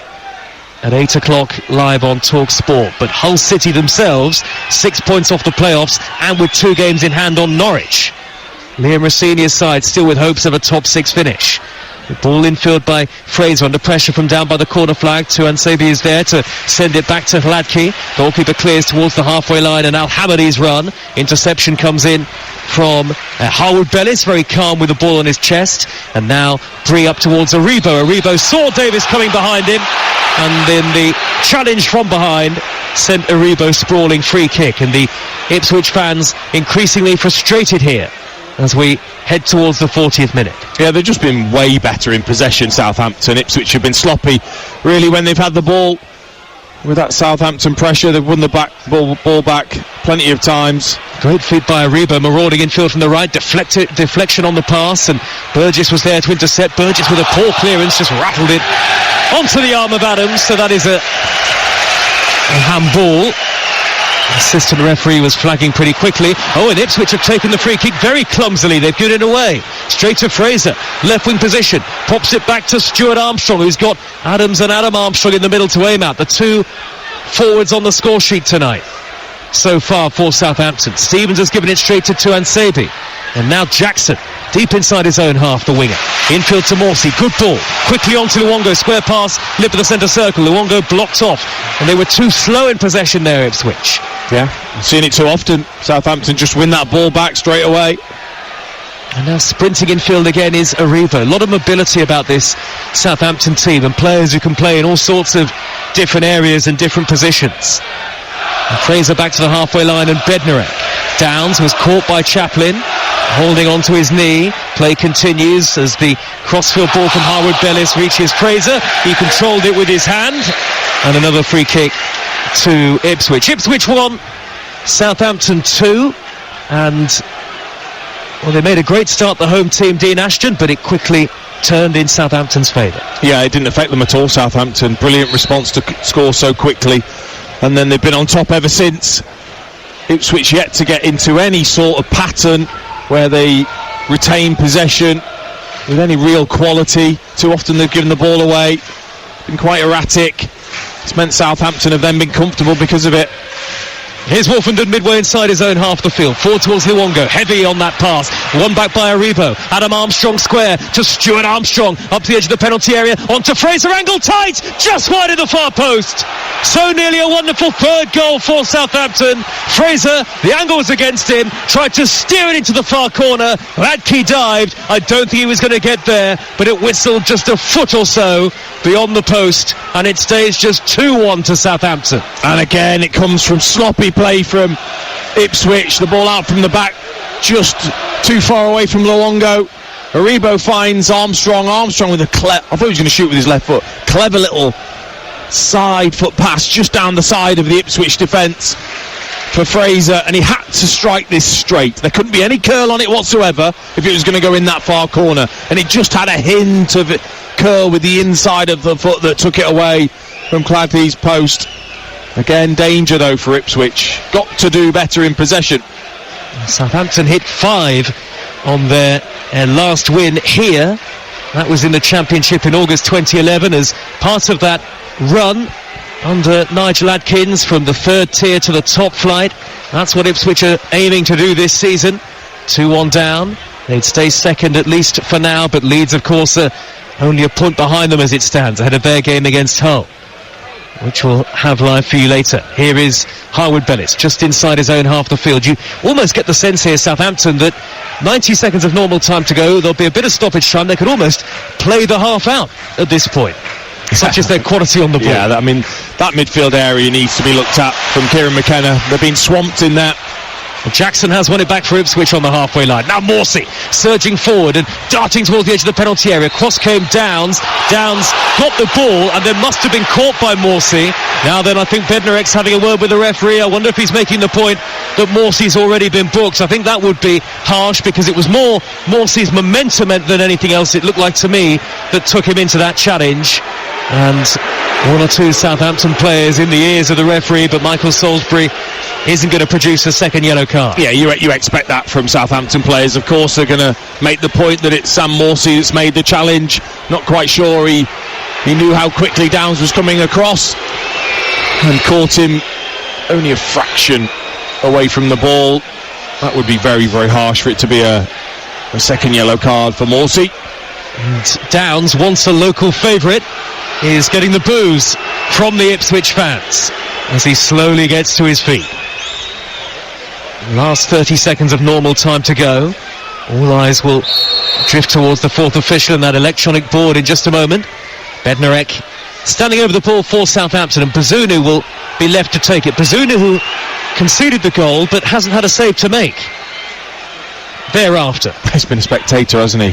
at 8 o'clock live on Talk Sport. But Hull City themselves 6 points off the playoffs, and with 2 games in hand on Norwich. Liam Rossini's side still with hopes of a top 6 finish. The ball infield by Fraser under pressure from down by the corner flag. Tuanzebe is there to send it back to Hladky. Goalkeeper clears towards the halfway line, and Al-Hamadi's run. Interception comes in from Harwood Bellis, very calm with the ball on his chest. And now Bree up towards Aribo. Aribo saw Davis coming behind him, and then the challenge from behind sent Aribo sprawling. Free kick, and the Ipswich fans increasingly frustrated here as we head towards the 40th minute. Yeah, they've just been way better in possession, Southampton. Ipswich have been sloppy, really, when they've had the ball. With that Southampton pressure, they've won the ball back plenty of times. Great feed by Aribo, marauding infield from the right, deflection on the pass, and Burgess was there to intercept. Burgess with a poor clearance, just rattled it onto the arm of Adams, so that is a handball. The assistant referee was flagging pretty quickly. Oh, and Ipswich have taken the free kick very clumsily. They've given it away. Straight to Fraser, left wing position. Pops it back to Stuart Armstrong, who's got Adams and Adam Armstrong in the middle to aim at. The two forwards on the score sheet tonight so far for Southampton. Stevens has given it straight to Tuanzebe. And now Jackson, deep inside his own half, the winger. Infield to Morsey, good ball. Quickly on to Luongo, square pass, lip of the centre circle. Luongo blocked off, and they were too slow in possession there, Ipswich. Yeah, I've seen it too often. Southampton just win that ball back straight away. And now sprinting in field again is Aribo. A lot of mobility about this Southampton team, and players who can play in all sorts of different areas and different positions. And Fraser back to the halfway line, and Bednarek. Downs was caught by Chaplin, holding on to his knee. Play continues as the crossfield ball from Harwood Bellis reaches Fraser. He controlled it with his hand, and another free kick to Ipswich. Ipswich 1, Southampton 2, and well, they made a great start, the home team, Dean Ashton, but it quickly turned in Southampton's favour. Yeah, it didn't affect them at all, Southampton. Brilliant response to score so quickly, and then they've been on top ever since. Ipswich yet to get into any sort of pattern where they retain possession with any real quality. Too often they've given the ball away, been quite erratic. It's meant Southampton have then been comfortable because of it. Here's Wolfenden midway inside his own half the field. Forward towards Luongo. Heavy on that pass. One back by Aribo. Adam Armstrong square to Stuart Armstrong. Up to the edge of the penalty area. On to Fraser. Angle tight. Just wide of the far post. So nearly a wonderful third goal for Southampton. Fraser, the angle was against him. Tried to steer it into the far corner. Radke dived. I don't think he was going to get there, but it whistled just a foot or so beyond the post, and it stays just 2-1 to Southampton. And again, it comes from sloppy play from Ipswich. The ball out from the back, just too far away from Luongo. Aribo finds Armstrong with a I thought he was going to shoot with his left foot. Clever little side foot pass just down the side of the Ipswich defence for Fraser, and he had to strike this straight. There couldn't be any curl on it whatsoever if it was going to go in that far corner, and it just had a hint of curl with the inside of the foot that took it away from Cladley's post. Again, danger though for Ipswich. Got to do better in possession. Southampton hit 5 on their last win here. That was in the Championship in August 2011 as part of that run under Nigel Adkins from the third tier to the top flight. That's what Ipswich are aiming to do this season. 2-1 down. They'd stay second at least for now, but Leeds, of course, are only a point behind them as it stands, ahead of their game against Hull, which we'll have live for you later. Here is Harwood Bellis, just inside his own half the field. You almost get the sense here, Southampton, that 90 seconds of normal time to go. There'll be a bit of stoppage time. They could almost play the half out at this point. Such as their quality on the ball. Yeah, that midfield area needs to be looked at from Kieran McKenna. They've been swamped in there. Jackson has won it back for Ipswich on the halfway line. Now Morsey surging forward and darting towards the edge of the penalty area. Cross came Downs. Downs got the ball and then must have been caught by Morsey. Now then, I think Bednarek's having a word with the referee. I wonder if he's making the point that Morsey's already been booked. I think that would be harsh because it was more Morsey's momentum than anything else, it looked like to me, that took him into that challenge. And one or two Southampton players in the ears of the referee, but Michael Salisbury isn't going to produce a second yellow card. Yeah, you expect that from Southampton players. Of course, they're going to make the point that it's Sam Morsey that's made the challenge. Not quite sure he knew how quickly Downs was coming across and caught him only a fraction away from the ball. That would be very, very harsh for it to be a second yellow card for Morsey. And Downs, once a local favourite, is getting the boos from the Ipswich fans as he slowly gets to his feet. Last 30 seconds of normal time to go. All eyes will drift towards the fourth official and that electronic board in just a moment. Bednarek standing over the ball for Southampton, and Bazunu will be left to take it. Bazunu, who conceded the goal but hasn't had a save to make thereafter. He's been a spectator, hasn't he?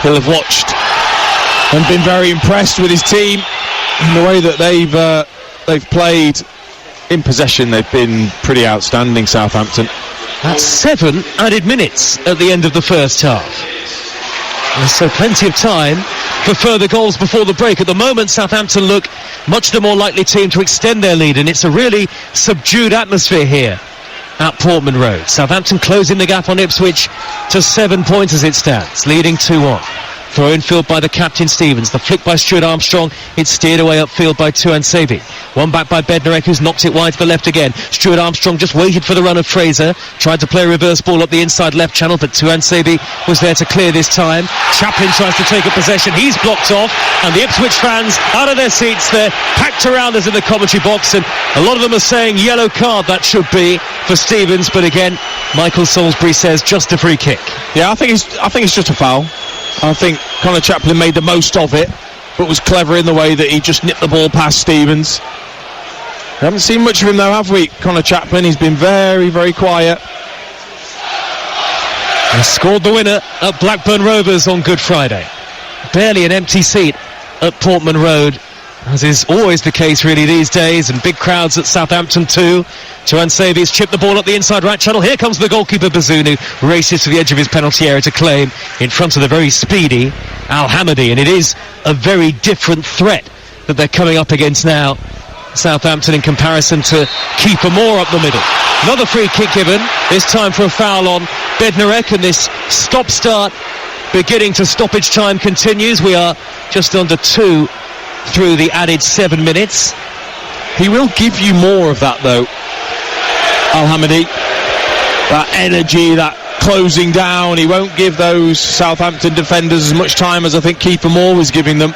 He'll have watched and been very impressed with his team in the way that they've played. In possession, they've been pretty outstanding, Southampton. That's 7 added minutes at the end of the first half. And so plenty of time for further goals before the break. At the moment, Southampton look much the more likely team to extend their lead, and it's a really subdued atmosphere here at Portman Road. Southampton closing the gap on Ipswich to 7 points as it stands, leading 2-1. Throw in field by the captain Stevens. The flick by Stuart Armstrong. It's steered away upfield by Tuanzebe. One back by Bednarek, who's knocked it wide to the left again. Stuart Armstrong just waited for the run of Fraser. Tried to play a reverse ball up the inside left channel, but Tuanzebe was there to clear this time. Chaplin tries to take a possession. He's blocked off, and the Ipswich fans out of their seats. They're packed around us in the commentary box, and a lot of them are saying yellow card that should be for Stevens, but again, Michael Salisbury says just a free kick. Yeah, I think it's just a foul. I think Connor Chaplin made the most of it, but was clever in the way that he just nipped the ball past Stevens. We haven't seen much of him though, have we, Connor Chaplin? He's been very, very quiet. And scored the winner at Blackburn Rovers on Good Friday. Barely an empty seat at Portman Road, as is always the case really these days, and big crowds at Southampton too. Joanne Savies chipped the ball up the inside right channel. Here comes the goalkeeper Bazunu, races to the edge of his penalty area to claim in front of the very speedy Al Hamadi, and it is a very different threat that they're coming up against now, Southampton, in comparison to Keeper Moore up the middle. Another free kick given, this time for a foul on Bednarek, and this stop-start beginning to stoppage time continues. We are just under 2 through the added 7 minutes. He will give you more of that though, Al Hamadi. That energy, that closing down. He won't give those Southampton defenders as much time as I think Keeper Moore was giving them.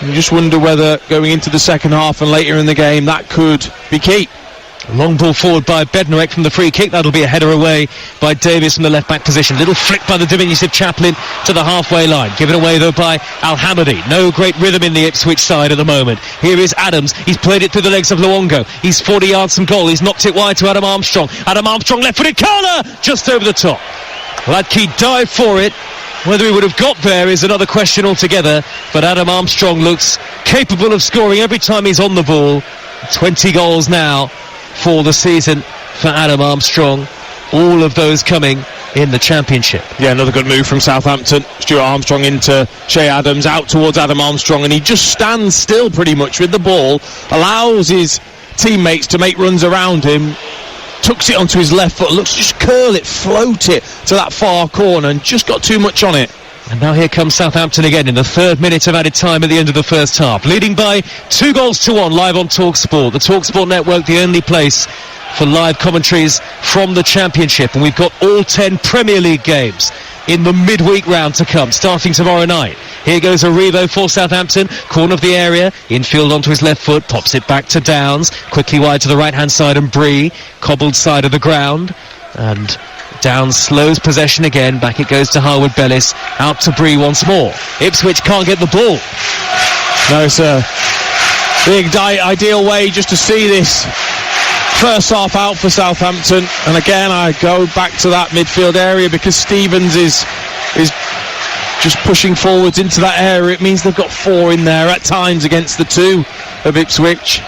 You just wonder whether going into the second half and later in the game that could be key. A long ball forward by Bednarek from the free kick. That'll be a header away by Davis from the left back position. Little flick by the diminutive Chaplin to the halfway line. Given away though by Al Hamadi. No great rhythm in the Ipswich side at the moment. Here is Adams. He's played it through the legs of Luongo. He's 40 yards from goal. He's knocked it wide to Adam Armstrong. Adam Armstrong left-footed corner just over the top. Ladke dived for it. Whether he would have got there is another question altogether, but Adam Armstrong looks capable of scoring every time he's on the ball. 20 goals now for the season for Adam Armstrong, all of those coming in the Championship. Yeah, another good move from Southampton. Stuart Armstrong into Che Adams, out towards Adam Armstrong, and he just stands still pretty much with the ball, allows his teammates to make runs around him, tucks it onto his left foot, looks to just curl it, float it to that far corner, and just got too much on it. And now here comes Southampton again in the 3rd minute of added time at the end of the first half, leading by 2-1 live on TalkSport. The TalkSport network, the only place for live commentaries from the Championship, and we've got all 10 Premier League games in the midweek round to come, starting tomorrow night. Here goes Aribo for Southampton, corner of the area, infield onto his left foot, pops it back to Downs, quickly wide to the right hand side, and Bree, cobbled side of the ground, and Downs slows possession again. Back it goes to Harwood Bellis, out to Bree once more. Ipswich can't get the ball. No, it's a big ideal way just to see this first half out for Southampton. And again, I go back to that midfield area because Stevens is just pushing forwards into that area. It means they've got 4 in there at times against the 2 of Ipswich.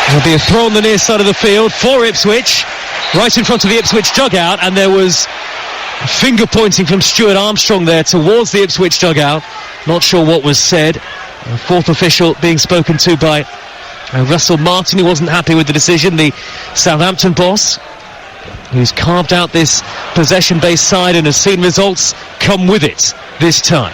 There'll be a throw on the near side of the field for Ipswich, right in front of the Ipswich dugout, and there was finger pointing from Stuart Armstrong there towards the Ipswich dugout. Not sure what was said. A 4th official being spoken to by Russell Martin, who wasn't happy with the decision. The Southampton boss, who's carved out this possession-based side and has seen results come with it this time,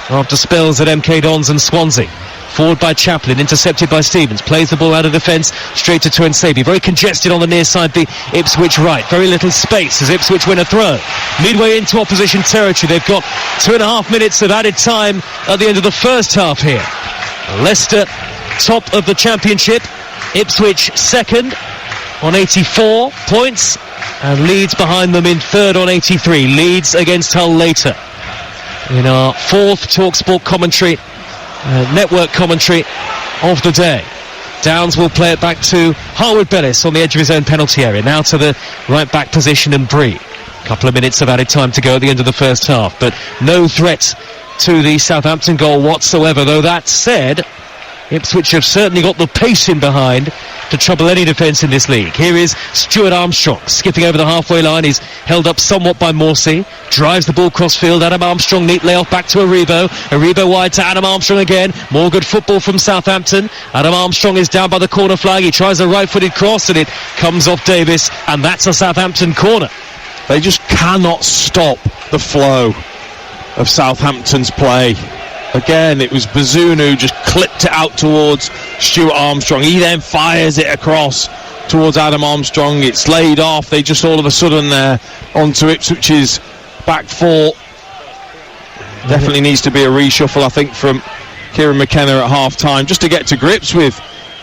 after spells at MK Dons and Swansea. Forward by Chaplin, intercepted by Stevens, plays the ball out of defence straight to Tuansabi. Very congested on the near side, the Ipswich right. Very little space as Ipswich win a throw. Midway into opposition territory, they've got 2.5 minutes of added time at the end of the first half here. Leicester top of the Championship, Ipswich second on 84 points, and Leeds behind them in third on 83. Leeds against Hull later in our 4th TalkSport commentary, network commentary of the day. Downs will play it back to Harwood Bellis on the edge of his own penalty area. Now to the right back position, and Bree. Couple of minutes of added time to go at the end of the first half, but no threat to the Southampton goal whatsoever. Though that said, Ipswich have certainly got the pace in behind to trouble any defence in this league. Here is Stuart Armstrong skipping over the halfway line. He's held up somewhat by Morsey, drives the ball cross field. Adam Armstrong, neat layoff back to Aribo wide to Adam Armstrong again. More good football from Southampton. Adam Armstrong is down by the corner flag. He tries a right-footed cross and it comes off Davis, and that's a Southampton corner. They just cannot stop the flow of Southampton's play. Again, it was Bazunu who just clipped it out towards Stuart Armstrong. He then fires it across towards Adam Armstrong. It's laid off. They just all of a sudden there onto Ipswich's back 4. Definitely needs to be a reshuffle, I think, from Kieran McKenna at half-time, just to get to grips with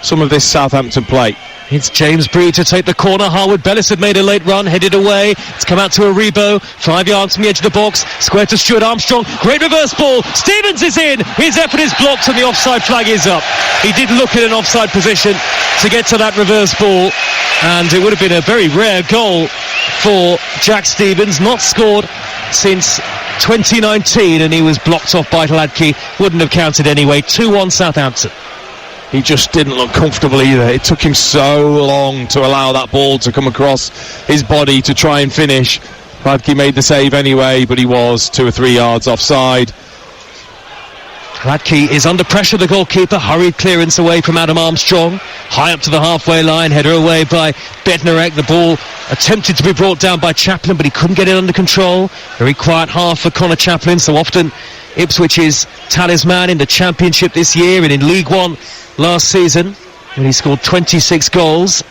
some of this Southampton play. It's James Breed to take the corner. Harwood Bellis had made a late run, headed away. It's come out to Aribo, 5 yards from the edge of the box. Square to Stuart Armstrong. Great reverse ball. Stevens is in. His effort is blocked and the offside flag is up. He did look in an offside position to get to that reverse ball, and it would have been a very rare goal for Jack Stevens. Not scored since 2019, and he was blocked off by Hladky. Wouldn't have counted anyway. 2-1 Southampton. He just didn't look comfortable either. It took him so long to allow that ball to come across his body to try and finish. Hladky made the save anyway, but he was 2 or 3 yards offside. Hladky is under pressure, the goalkeeper. Hurried clearance away from Adam Armstrong. High up to the halfway line, header away by Bednarek. The ball attempted to be brought down by Chaplin, but he couldn't get it under control. Very quiet half for Connor Chaplin. So often Ipswich's talisman in the Championship this year and in League One last season, when he scored 26 goals.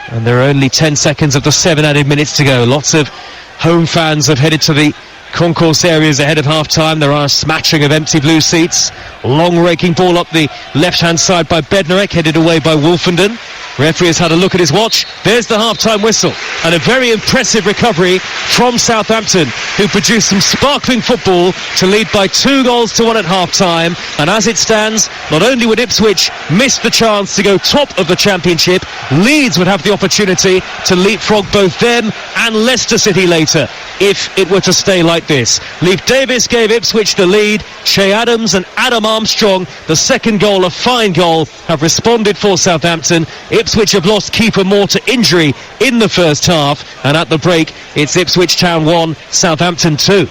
And there are only 10 seconds of the 7 added minutes to go. Lots of home fans have headed to the concourse areas ahead of half-time. There are a smattering of empty blue seats. Long raking ball up the left-hand side by Bednarek, headed away by Wolfenden. Referee has had a look at his watch. There's the half-time whistle, and a very impressive recovery from Southampton, who produced some sparkling football to lead by 2-1 at half-time. And as it stands, not only would Ipswich miss the chance to go top of the Championship, Leeds would have the opportunity to leapfrog both them and Leicester City later, if it were to stay like this. Leif Davis gave Ipswich the lead. Che Adams and Adam Armstrong, the second goal, a fine goal, have responded for Southampton. Ipswich have lost keeper Moore to injury in the first half, and at the break it's Ipswich Town 1, Southampton 2.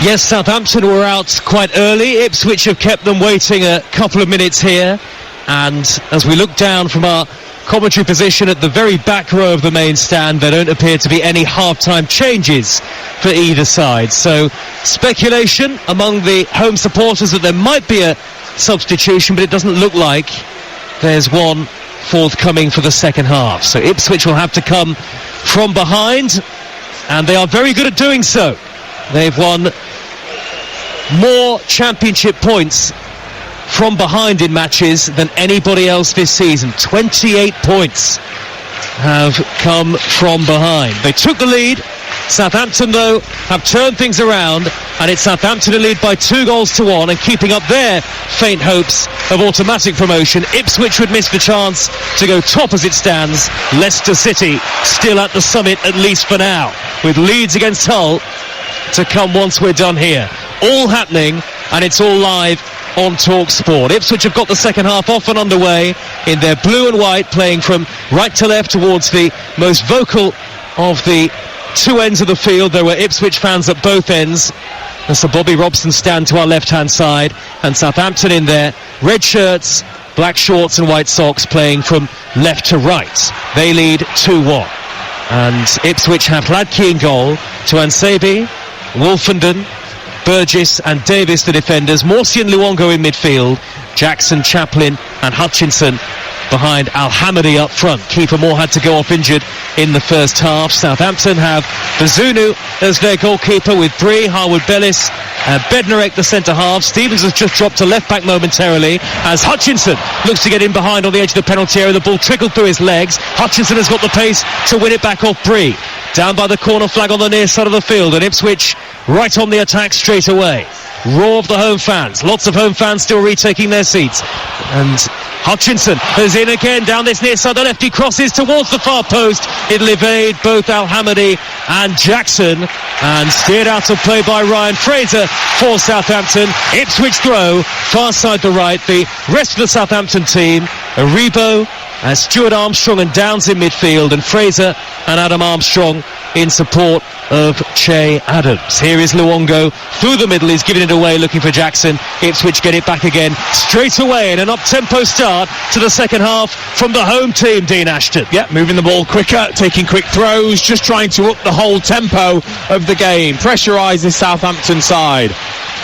Yes, Southampton were out quite early. Ipswich have kept them waiting a couple of minutes here, and as we look down from our commentary position at the very back row of the main stand, there don't appear to be any half-time changes for either side. So speculation among the home supporters that there might be a substitution, but it doesn't look like there's one forthcoming for the second half. So Ipswich will have to come from behind, and they are very good at doing so. They've won more Championship points from behind in matches than anybody else this season. 28 points have come from behind. They took the lead. Southampton, though, have turned things around, and it's Southampton to lead by 2-1 and keeping up their faint hopes of automatic promotion. Ipswich would miss the chance to go top as it stands. Leicester City still at the summit, at least for now, with Leeds against Hull to come once we're done here. All happening, and it's all live on TalkSport. Ipswich have got the second half off and underway in their blue and white, playing from right to left towards the most vocal of the two ends of the field. There were Ipswich fans at both ends. And so Bobby Robson stand to our left-hand side, and Southampton in their red shirts, black shorts and white socks, playing from left to right. They lead 2-1. And Ipswich have Hladky in goal, Tuanzebe, Wolfenden, Burgess and Davis the defenders, Morsi and Luongo in midfield, Jackson, Chaplin and Hutchinson behind Al-Hamadi up front. Keeper Moore had to go off injured in the first half. Southampton have Bazunu as their goalkeeper, with Bree, Harwood Bellis and Bednarek the centre half. Stevens has just dropped to left back momentarily as Hutchinson looks to get in behind on the edge of the penalty area. The ball trickled through his legs. Hutchinson has got the pace to win it back off Bree. Down by the corner flag on the near side of the field, and Ipswich right on the attack straight away. Roar of the home fans. Lots of home fans still retaking their seats. And Hutchinson is in again down this near side. The lefty crosses towards the far post. It'll evade both Al-Hamadi and Jackson, and steered out of play by Ryan Fraser for Southampton. Ipswich throw far side to right. The rest of the Southampton team, Aribo, Stuart Armstrong and Downs in midfield, and Fraser and Adam Armstrong in support of Che Adams. Here is Luongo through the middle. He's giving it away, looking for Jackson. Ipswich get it back again straight away in an up-tempo start to the second half from the home team, Dean Ashton. Yeah, moving the ball quicker, taking quick throws, just trying to up the whole tempo of the game. Pressurise the Southampton side.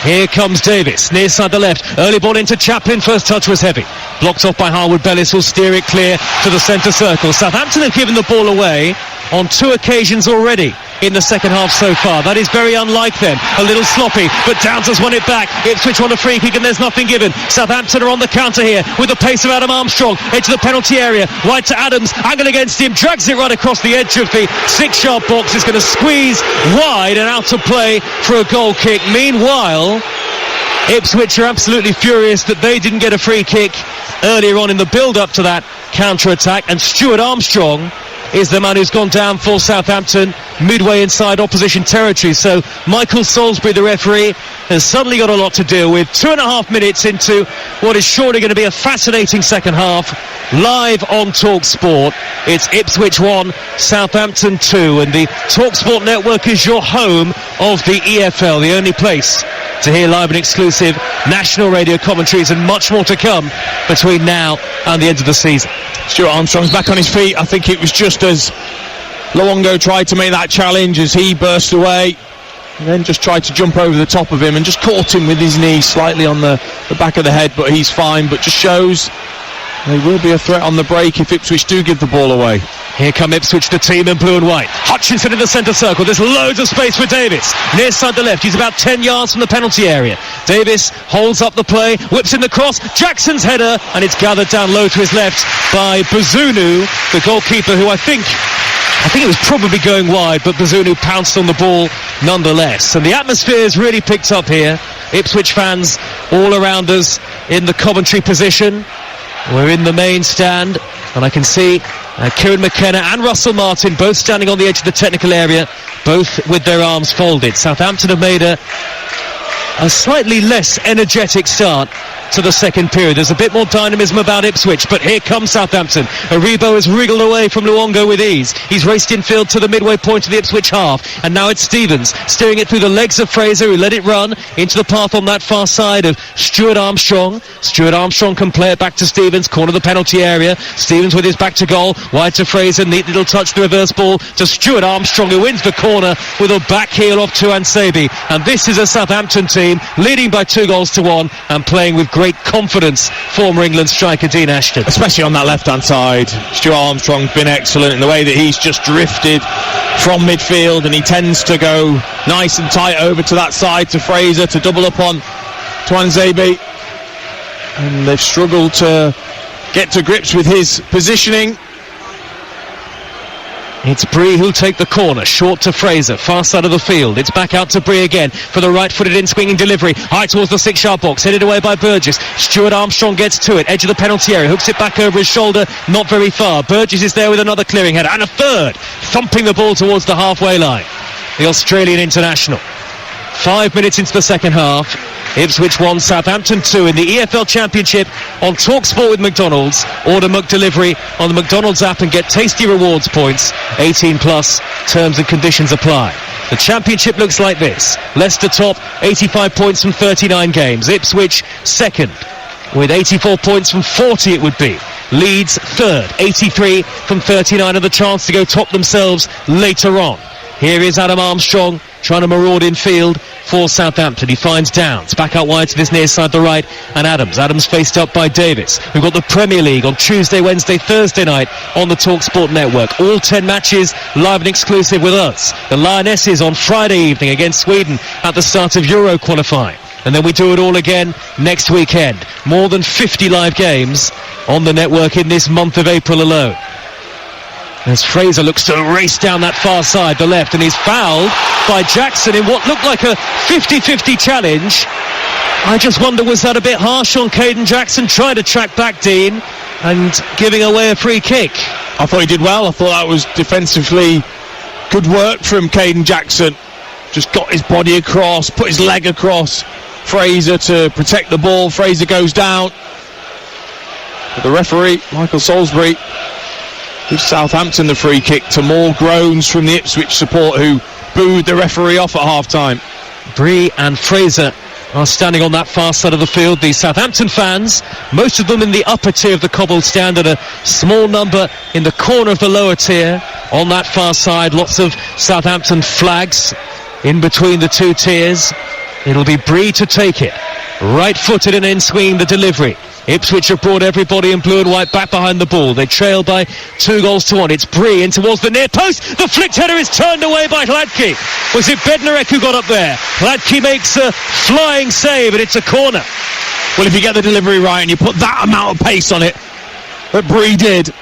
Here comes Davis, near side the left. Early ball into Chaplin. First touch was heavy. Blocked off by Harwood Bellis, will steer it clear to the centre circle. Southampton have given the ball away on 2 occasions already in the second half so far. That is very unlike them. A little sloppy, but Downs has won it back. Ipswich on a free kick and there's nothing given. Southampton are on the counter here with the pace of Adam Armstrong into the penalty area. Wide to Adams, angle against him, drags it right across the edge of the 6-yard box. Is going to squeeze wide and out of play for a goal kick. Meanwhile, Ipswich are absolutely furious that they didn't get a free kick earlier on in the build-up to that counter-attack, and Stuart Armstrong is the man who's gone down for Southampton midway inside opposition territory. So Michael Salisbury, the referee, has suddenly got a lot to deal with. 2.5 minutes into what is surely going to be a fascinating second half, live on TalkSport. It's Ipswich 1, Southampton 2, and the TalkSport network is your home of the EFL, the only place to hear live and exclusive national radio commentaries, and much more to come between now and the end of the season. Stuart Armstrong's back on his feet. I think it was just as Luongo tried to make that challenge as he burst away, and then just tried to jump over the top of him and just caught him with his knee slightly on the back of the head, but he's fine. But just shows they will be a threat on the break if Ipswich do give the ball away. Here come Ipswich, the team in blue and white. Hutchinson in the centre circle. There's loads of space for Davis. Near side the left. He's about 10 yards from the penalty area. Davis holds up the play, whips in the cross. Jackson's header, and it's gathered down low to his left by Bazunu, the goalkeeper, who I think it was probably going wide, but Bazunu pounced on the ball nonetheless. And the atmosphere has really picked up here. Ipswich fans all around us in the commentary position. We're in the main stand, and I can see Kieran McKenna and Russell Martin both standing on the edge of the technical area, both with their arms folded. Southampton have made a slightly less energetic start to the second period. There's a bit more dynamism about Ipswich, but here comes Southampton. Aribo has wriggled away from Luongo with ease. He's raced infield to the midway point of the Ipswich half, and now it's Stevens steering it through the legs of Fraser, who let it run into the path on that far side of Stuart Armstrong. Stuart Armstrong can play it back to Stevens, corner of the penalty area. Stevens with his back to goal, wide to Fraser, neat little touch, the reverse ball to Stuart Armstrong, who wins the corner with a back heel off to Ansabi. And this is a Southampton team leading by 2-1 and playing with great confidence. Former England striker Dean Ashton, especially on that left-hand side. Stuart Armstrong's been excellent in the way that he's just drifted from midfield, and he tends to go nice and tight over to that side to Fraser to double up on Twanzebe, and they've struggled to get to grips with his positioning. It's Bree who'll take the corner, short to Fraser, far side of the field. It's back out to Bree again for the right-footed in-swinging delivery, high towards the 6-yard box, headed away by Burgess. Stuart Armstrong gets to it, edge of the penalty area, hooks it back over his shoulder, not very far. Burgess is there with another clearing header, and a third, thumping the ball towards the halfway line. The Australian international. 5 minutes into the second half. Ipswich 1, Southampton 2 in the EFL Championship on TalkSport with McDonald's. Order McDelivery on the McDonald's app and get tasty rewards points. 18 plus, terms and conditions apply. The Championship looks like this. Leicester top, 85 points from 39 games. Ipswich second with 84 points from 40 it would be. Leeds third, 83 from 39, and the chance to go top themselves later on. Here is Adam Armstrong trying to maraud in field for Southampton. He finds Downs, back out wide to this near side the right, and Adams faced up by Davis. We've got the Premier League on Tuesday, Wednesday, Thursday night on the TalkSport network. All 10 matches live and exclusive with us. The Lionesses on Friday evening against Sweden at the start of Euro qualifying. And then we do it all again next weekend. More than 50 live games on the network in this month of April alone. As Fraser looks to race down that far side, the left, and he's fouled by Jackson in what looked like a 50-50 challenge. I just wonder, was that a bit harsh on Caden Jackson, trying to track back Dean and giving away a free kick? I thought he did well. I thought that was defensively good work from Caden Jackson. Just got his body across, put his leg across Fraser to protect the ball. Fraser goes down. But the referee, Michael Salisbury, gives Southampton the free kick, to more groans from the Ipswich support who booed the referee off at half-time. Bree and Fraser are standing on that far side of the field. The Southampton fans, most of them in the upper tier of the cobbled stand, and a small number in the corner of the lower tier. On that far side, lots of Southampton flags in between the two tiers. It'll be Bree to take it. Right-footed and in swinging the delivery. Ipswich have brought everybody in blue and white back behind the ball. They trail by 2-1. It's Bree in towards the near post. The flicked header is turned away by Hladky. Was it Bednarek who got up there? Hladky makes a flying save, and it's a corner. Well, if you get the delivery right and you put that amount of pace on it that Bree did,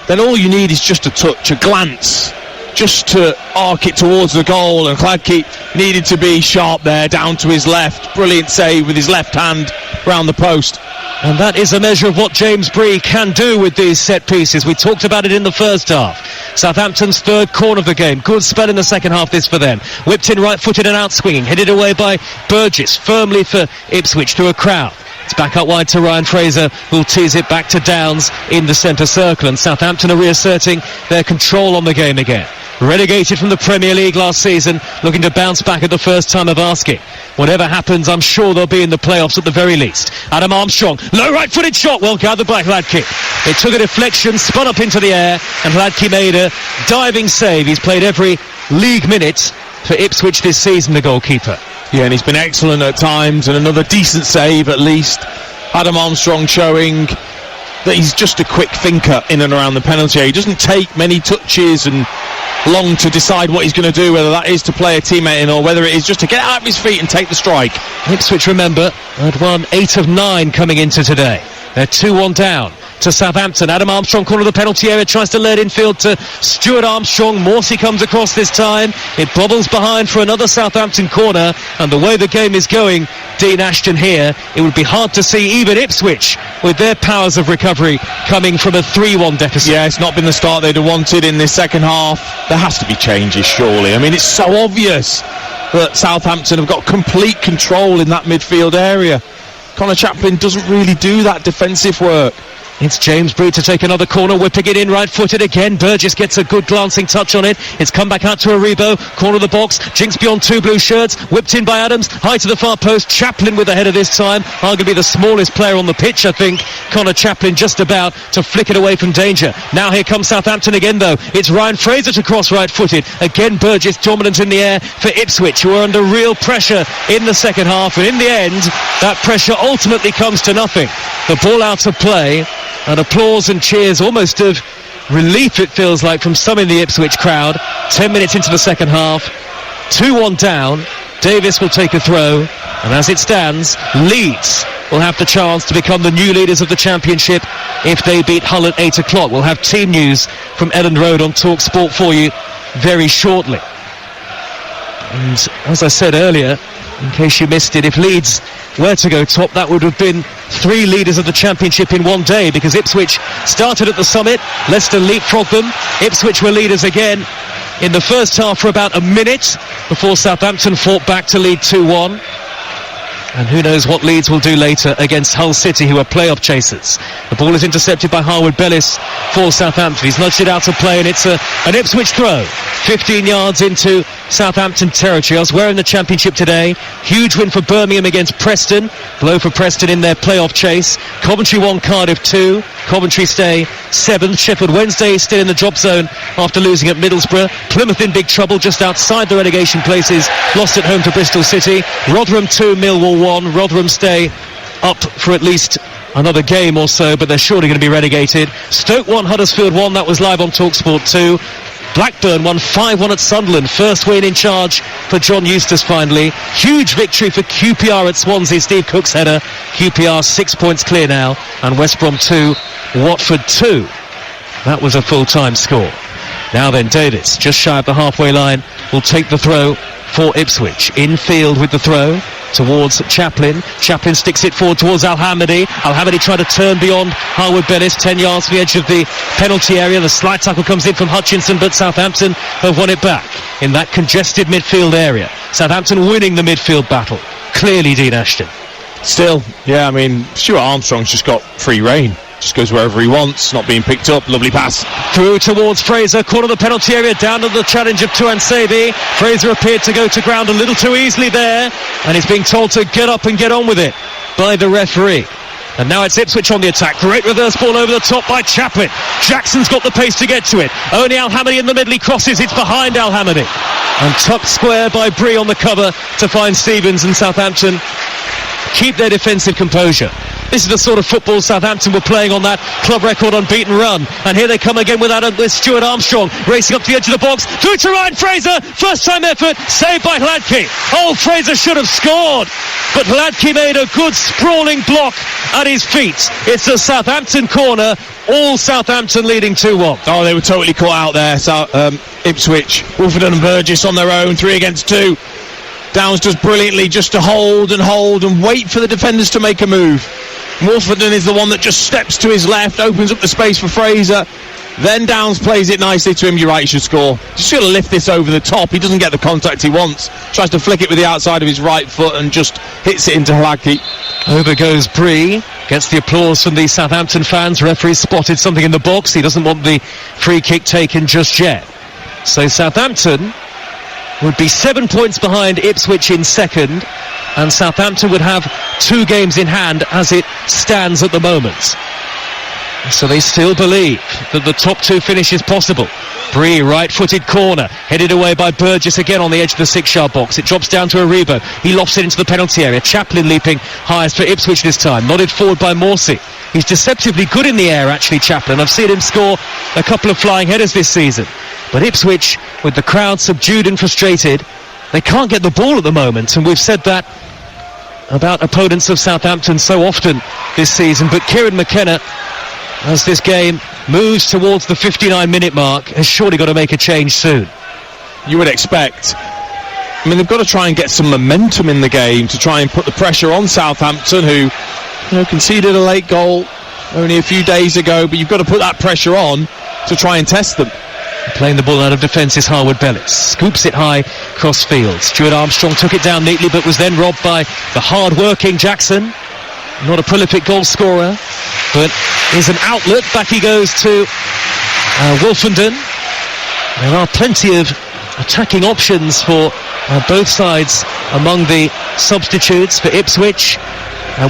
then all you need is just a touch, a glance, just to arc it towards the goal. And Hladky needed to be sharp there, down to his left. Brilliant save with his left hand round the post. And that is a measure of what James Bree can do with these set pieces. We talked about it in the first half. Southampton's third corner of the game. Good spell in the second half this for them. Whipped in right-footed and out-swinging. Headed away by Burgess. Firmly for Ipswich through a crowd. It's back up wide to Ryan Fraser, who'll tease it back to Downs in the centre circle. And Southampton are reasserting their control on the game again. Relegated from the Premier League last season, looking to bounce back at the first time of asking. Whatever happens, I'm sure they'll be in the playoffs at the very least. Adam Armstrong, low right-footed shot, well gathered by Hladky. It took a deflection, spun up into the air, and Hladky made a diving save. He's played every league minute for Ipswich this season, the goalkeeper. Yeah, and he's been excellent at times, and another decent save at least. Adam Armstrong showing that he's just a quick thinker in and around the penalty area. He doesn't take many touches and long to decide what he's going to do, whether that is to play a teammate in or whether it is just to get out of his feet and take the strike. Ipswich, remember, had won 8 of 9 coming into today. They're 2-1 down to Southampton. Adam Armstrong, corner of the penalty area, tries to let infield to Stuart Armstrong. Morsey comes across this time. It bobbles behind for another Southampton corner, and the way the game is going, Dean Ashton here, it would be hard to see even Ipswich with their powers of recovery coming from a 3-1 deficit. Yeah, it's not been the start they'd have wanted in this second half. There has to be changes, surely. I mean, it's so obvious that Southampton have got complete control in that midfield area. Connor Chaplin doesn't really do that defensive work. It's James Bree to take another corner, whipping it in right-footed again. Burgess gets a good glancing touch on it. It's come back out to Aribo, corner of the box, jinks beyond 2 blue shirts, whipped in by Adams, high to the far post. Chaplin with the header this time, arguably the smallest player on the pitch, I think. Connor Chaplin just about to flick it away from danger. Now here comes Southampton again, though. It's Ryan Fraser to cross right-footed. Again Burgess dominant in the air for Ipswich, who are under real pressure in the second half, and in the end that pressure ultimately comes to nothing. The ball out of play, and applause and cheers, almost of relief it feels like, from some in the Ipswich crowd. 10 minutes into the second half, 2-1 down. Davis will take a throw, and as it stands, Leeds will have the chance to become the new leaders of the Championship if they beat Hull at 8 o'clock. We'll have team news from Elland Road on Talk Sport for you very shortly. And as I said earlier, in case you missed it, if Leeds were to go top, that would have been 3 leaders of the Championship in one day, because Ipswich started at the summit, Leicester leapfrogged them, Ipswich were leaders again in the first half for about a minute before Southampton fought back to lead 2-1. And who knows what Leeds will do later against Hull City, who are playoff chasers. The ball is intercepted by Harwood Bellis for Southampton. He's nudged it out of play, and it's an Ipswich throw. 15 yards into Southampton territory. Elsewhere in the Championship today, huge win for Birmingham against Preston. Blow for Preston in their playoff chase. Coventry 1, Cardiff 2. Coventry stay 7th. Sheffield Wednesday is still in the drop zone after losing at Middlesbrough. Plymouth in big trouble just outside the relegation places. Lost at home to Bristol City. Rotherham 2, Millwall 1. Rotherham stay up for at least another game or so, but they're surely going to be relegated. Stoke 1, Huddersfield 1. That was live on TalkSport 2. Blackburn won 5-1 at Sunderland. First win in charge for John Eustace finally. Huge victory for QPR at Swansea. Steve Cook's header. QPR 6 points clear now. And West Brom 2, Watford 2. That was a full-time score. Now then, Davis, just shy of the halfway line, will take the throw for Ipswich. Infield with the throw towards Chaplin. Chaplin sticks it forward towards Al-Hamadi. Al-Hamadi trying to turn beyond Harwood Bellis, 10 yards from the edge of the penalty area. The slide tackle comes in from Hutchinson, but Southampton have won it back in that congested midfield area. Southampton winning the midfield battle. Clearly, Dean Ashton. Still, yeah, I mean, Stuart Armstrong's just got free rein. Just goes wherever he wants, not being picked up. Lovely pass. Through towards Fraser, corner of the penalty area, down to the challenge of Tuan Sebi. Fraser appeared to go to ground a little too easily there, and he's being told to get up and get on with it by the referee. And now it's Ipswich on the attack. Great reverse ball over the top by Chaplin. Jackson's got the pace to get to it. Only Al-Hamadi in the middle. He crosses. It's behind Al-Hamadi. And tucked square by Bree on the cover to find Stevens, and Southampton keep their defensive composure. This is the sort of football Southampton were playing on that club record unbeaten run. And here they come again with Stuart Armstrong racing up to the edge of the box. Through to Ryan Fraser. First time effort. Saved by Hladky. Oh, Fraser should have scored. But Hladky made a good sprawling block at his feet. It's a Southampton corner. All Southampton leading 2-1. Oh, they were totally caught out there. Ipswich, Wolfenden and Burgess on their own, 3 against 2. Downs does brilliantly just to hold and wait for the defenders to make a move. Wolfenden is the one that just steps to his left, opens up the space for Fraser. Then Downs plays it nicely to him. You're right, he should score. Just got to lift this over the top. He doesn't get the contact he wants. Tries to flick it with the outside of his right foot and just hits it into Hladky. Over goes Bree. Gets the applause from the Southampton fans. Referee spotted something in the box. He doesn't want the free kick taken just yet. So Southampton would be 7 points behind Ipswich in second, and Southampton would have 2 games in hand as it stands at the moment. So they still believe that the top 2 finish is possible. Bree, right-footed corner, headed away by Burgess again on the edge of the 6-yard box. It drops down to Aribo. He lofts it into the penalty area. Chaplin leaping highest for Ipswich this time, nodded forward by Morsey. He's deceptively good in the air, actually, Chaplin. I've seen him score a couple of flying headers this season. But Ipswich, with the crowd subdued and frustrated, they can't get the ball at the moment, and we've said that about opponents of Southampton so often this season. But Kieran McKenna, as this game moves towards the 59-minute mark, has surely got to make a change soon. You would expect. I mean, they've got to try and get some momentum in the game to try and put the pressure on Southampton, who conceded a late goal only a few days ago, but you've got to put that pressure on to try and test them. Playing the ball out of defence is Harwood Bellis. Scoops it high cross field. Stuart Armstrong took it down neatly, but was then robbed by the hard-working Jackson. Not a prolific goal scorer, but is an outlet. Back he goes to Wolfenden. There are plenty of attacking options for both sides among the substitutes for Ipswich.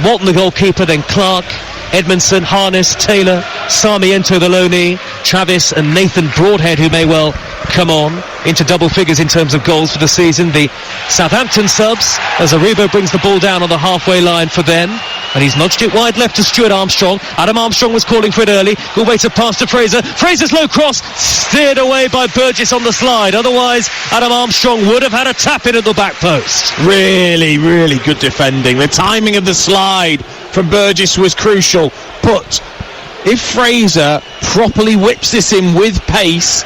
Walton the goalkeeper, then Clark, Edmondson, Harness, Taylor, Sarmiento the loanee, Travis and Nathan Broadhead, who may well come on into double figures in terms of goals for the season. The Southampton subs, as Aribo brings the ball down on the halfway line for them, and he's nudged it wide left to Stuart Armstrong. Adam Armstrong was calling for it early. Good way to pass to Fraser. Fraser's low cross steered away by Burgess on the slide. Otherwise, Adam Armstrong would have had a tap in at the back post. Really, really good defending. The timing of the slide from Burgess was crucial, but if Fraser properly whips this in with pace,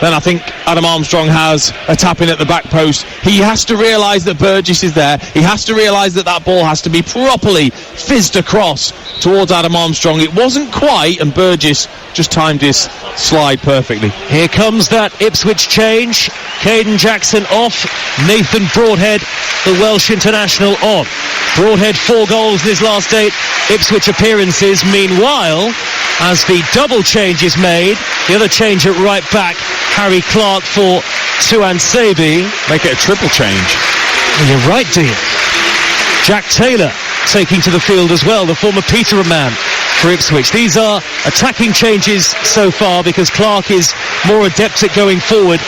then I think Adam Armstrong has a tap in at the back post. He has to realise that Burgess is there. He has to realise that that ball has to be properly fizzed across towards Adam Armstrong. It wasn't quite, and Burgess just timed his slide perfectly. Here comes that Ipswich change. Caden Jackson off, Nathan Broadhead, the Welsh international, on. Broadhead 4 goals in his last 8 Ipswich appearances. Meanwhile, as the double change is made, the other change at right back, Harry Clark for Tuanzebe. Make it a triple change. Well, you're right, Dean. Jack Taylor taking to the field as well, the former Peterborough man for Ipswich. These are attacking changes so far, because Clark is more adept at going forward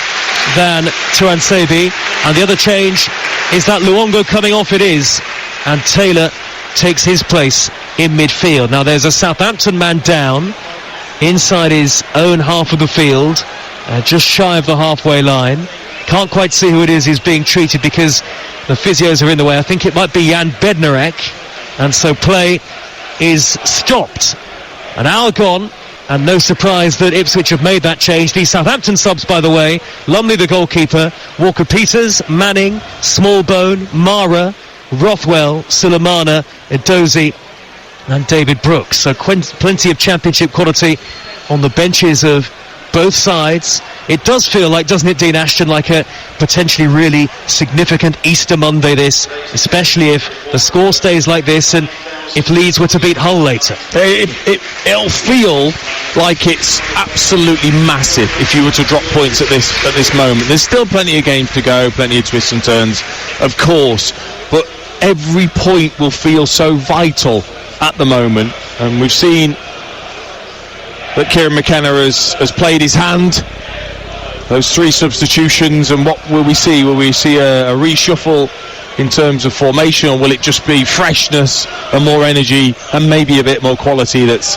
than Tuanzebe, and the other change is that Luongo coming off. It is, and Taylor takes his place in midfield. Now there's a Southampton man down inside his own half of the field, just shy of the halfway line. Can't quite see who it is who's being treated because the physios are in the way. I think it might be Jan Bednarek, and so play is stopped. An hour gone, and no surprise that Ipswich have made that change. These Southampton subs, by the way: Lumley the goalkeeper, Walker-Peters, Manning, Smallbone, Mara, Rothwell, Sulemana, Edozie and David Brooks. So plenty of championship quality on the benches of both sides. It does feel like, doesn't it, Dean Ashton, like a potentially really significant Easter Monday this, especially if the score stays like this and if Leeds were to beat Hull later. It'll feel like it's absolutely massive if you were to drop points at this moment. There's still plenty of games to go, plenty of twists and turns, of course, but every point will feel so vital at the moment. And we've seen that Kieran McKenna has played his hand. Those 3 substitutions, and what will we see? Will we see a reshuffle in terms of formation, or will it just be freshness and more energy and maybe a bit more quality that's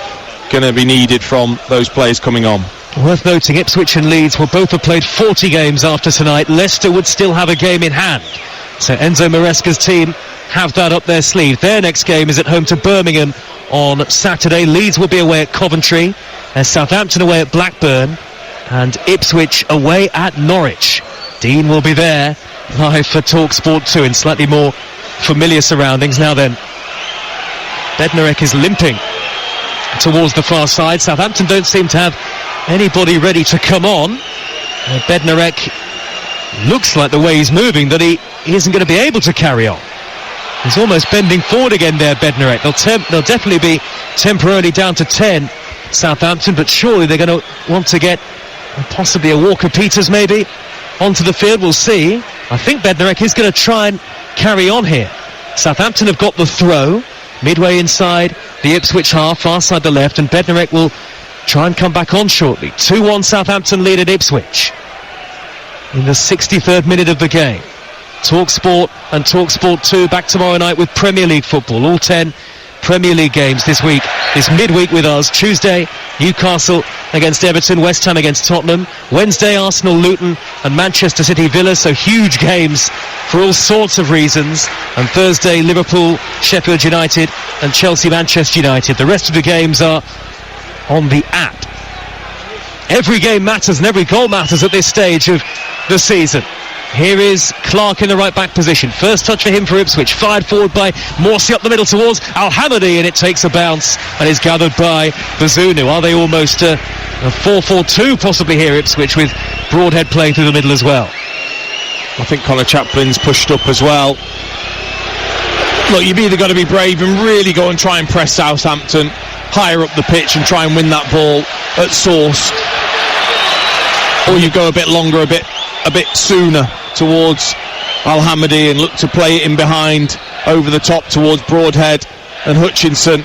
going to be needed from those players coming on? Worth noting, Ipswich and Leeds will both have played 40 games after tonight. Leicester would still have a game in hand. So Enzo Maresca's team have that up their sleeve. Their next game is at home to Birmingham on Saturday. Leeds will be away at Coventry, Southampton away at Blackburn, and Ipswich away at Norwich. Dean will be there live for TalkSport 2 in slightly more familiar surroundings. Now then, Bednarek is limping towards the far side. Southampton don't seem to have anybody ready to come on. Bednarek looks like the way he's moving that he isn't going to be able to carry on. He's almost bending forward again there, Bednarek. They'll definitely be temporarily down to 10, Southampton, but surely they're going to want to get possibly a Walker-Peters maybe onto the field. We'll see. I think Bednarek is going to try and carry on here. Southampton have got the throw midway inside the Ipswich half, far side the left, and Bednarek will try and come back on shortly. 2-1 Southampton lead at Ipswich in the 63rd minute of the game. TalkSport and TalkSport 2 back tomorrow night with Premier League football. All 10 Premier League games this week, this midweek with us. Tuesday, Newcastle against Everton, West Ham against Tottenham. Wednesday, Arsenal, Luton and Manchester City, Villa. So huge games for all sorts of reasons. And Thursday, Liverpool, Sheffield United and Chelsea, Manchester United. The rest of the games are on the app. Every game matters and every goal matters at this stage of the season. Here is Clark in the right back position. First touch for him for Ipswich. Fired forward by Morsi up the middle towards Al-Hamadi, and it takes a bounce and is gathered by Bazunu. Are they almost a 4-4-2 possibly here, Ipswich, with Broadhead playing through the middle as well? I think Connor Chaplin's pushed up as well. Look, you've either got to be brave and really go and try and press Southampton higher up the pitch and try and win that ball at source, or you go a bit longer, a bit sooner towards Al-Hamadi and look to play it in behind over the top towards Broadhead and Hutchinson.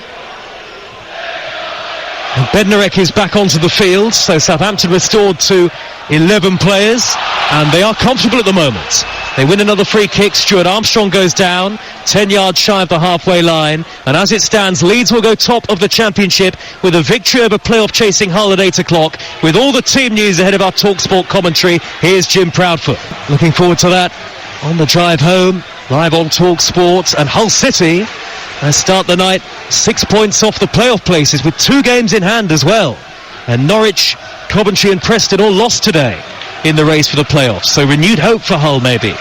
And Bednarek is back onto the field, so Southampton restored to 11 players, and they are comfortable at the moment. They win another free kick. Stuart Armstrong goes down 10 yards shy of the halfway line, and as it stands, Leeds will go top of the Championship with a victory over playoff chasing Hull at 8 o'clock. With all the team news ahead of our TalkSport commentary, here's Jim Proudfoot. Looking forward to that on the drive home, live on TalkSport. And Hull City start the night 6 points off the playoff places with 2 games in hand as well. And Norwich, Coventry and Preston all lost today in the race for the playoffs, so renewed hope for Hull maybe.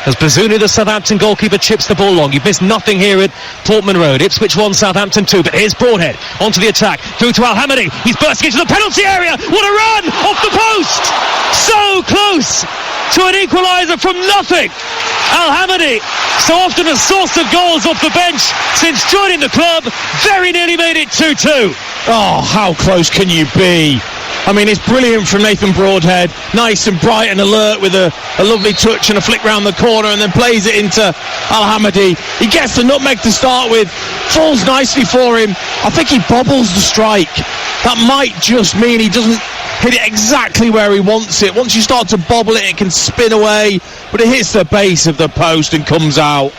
As Bazunu, the Southampton goalkeeper, chips the ball long. You've missed nothing here at Portman Road. Ipswich 1, Southampton 2, but here's Broadhead onto the attack, through to Al-Hamadi. He's bursting into the penalty area. What a run off the post! So close to an equaliser from nothing. Al-Hamadi, so often a source of goals off the bench since joining the club, very nearly made it 2-2. Oh, how close can you be? I mean, it's brilliant from Nathan Broadhead, nice and bright and alert with a lovely touch and a flick round the corner, and then plays it into Al-Hamadi. He gets the nutmeg to start with, falls nicely for him. I think he bobbles the strike. That might just mean he doesn't hit it exactly where he wants it. Once you start to bobble it, it can spin away, but it hits the base of the post and comes out.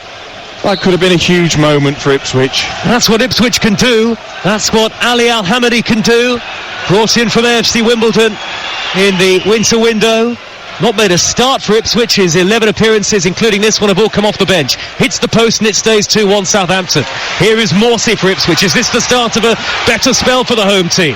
That could have been a huge moment for Ipswich. That's what Ipswich can do. That's what Ali Al-Hamadi can do. Brought in from AFC Wimbledon in the winter window. Not made a start for Ipswich. His 11 appearances, including this one, have all come off the bench. Hits the post and it stays 2-1 Southampton. Here is Morsi for Ipswich. Is this the start of a better spell for the home team,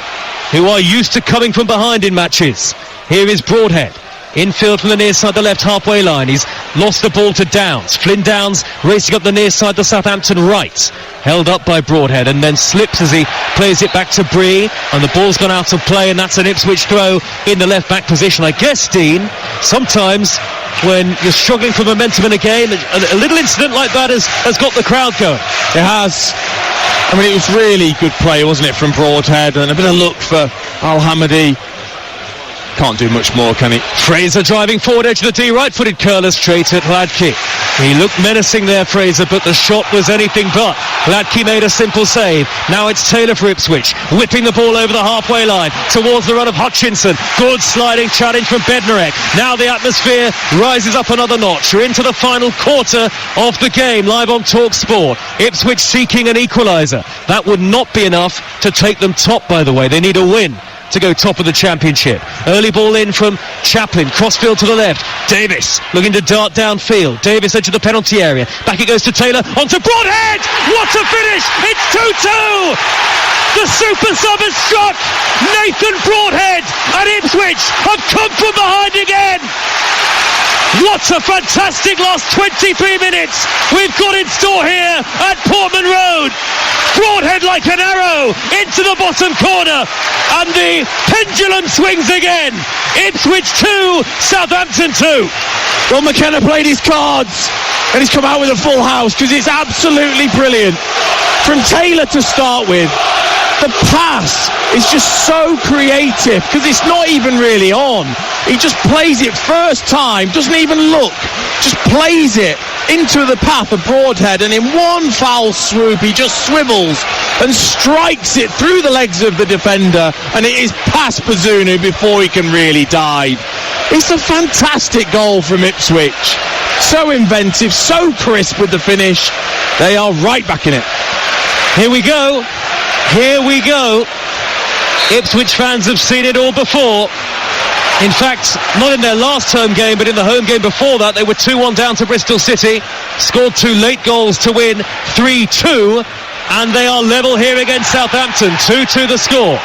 who are used to coming from behind in matches? Here is Broadhead. Infield from the near side, the left halfway line. He's lost the ball to Downs. Flynn Downs racing up the near side, the Southampton right. Held up by Broadhead and then slips as he plays it back to Bree. And the ball's gone out of play, and that's an Ipswich throw in the left back position. I guess, Dean, sometimes when you're struggling for momentum in a game, a little incident like that has got the crowd going. It has. I mean, it was really good play, wasn't it, from Broadhead, and a bit of luck for Al-Hamadi. can't do much more, can he? Fraser driving forward edge of the D, right-footed curler straight at Hladky. He looked menacing there, Fraser, but the shot was anything but. Hladky made a simple save. Now it's Taylor for Ipswich, whipping the ball over the halfway line towards the run of Hutchinson. Good sliding challenge from Bednarek. Now the atmosphere rises up another notch. We're into the final quarter of the game, live on Talk Sport. Ipswich seeking an equaliser. That would not be enough to take them top, by the way. They need a win to go top of the championship. Early ball in from Chaplin, crossfield to the left. Davis looking to dart downfield. Davis edge of the penalty area. Back it goes to Taylor, onto Broadhead. What a finish! It's 2-2. The super sub has struck. Nathan Broadhead and Ipswich have come from behind again. What a fantastic last 23 minutes we've got in store here at Portman Road. Broadhead like an arrow into the bottom corner, and the pendulum swings again. Ipswich 2, Southampton 2. Well, McKenna played his cards and he's come out with a full house, because it's absolutely brilliant. From Taylor to start with, the pass is just so creative, because it's not even really on. He just plays it first time, doesn't even look, just plays it into the path of Broadhead, and in one foul swoop he just swivels and strikes it through the legs of the defender, and it is past Bazunu before he can really dive. It's a fantastic goal from Ipswich. So inventive, so crisp with the finish. They are right back in it. Here we go. Here we go. Ipswich fans have seen it all before. In fact, not in their last home game, but in the home game before that, they were 2-1 down to Bristol City, scored 2 late goals to win 3-2, and they are level here against Southampton, 2-2 the score.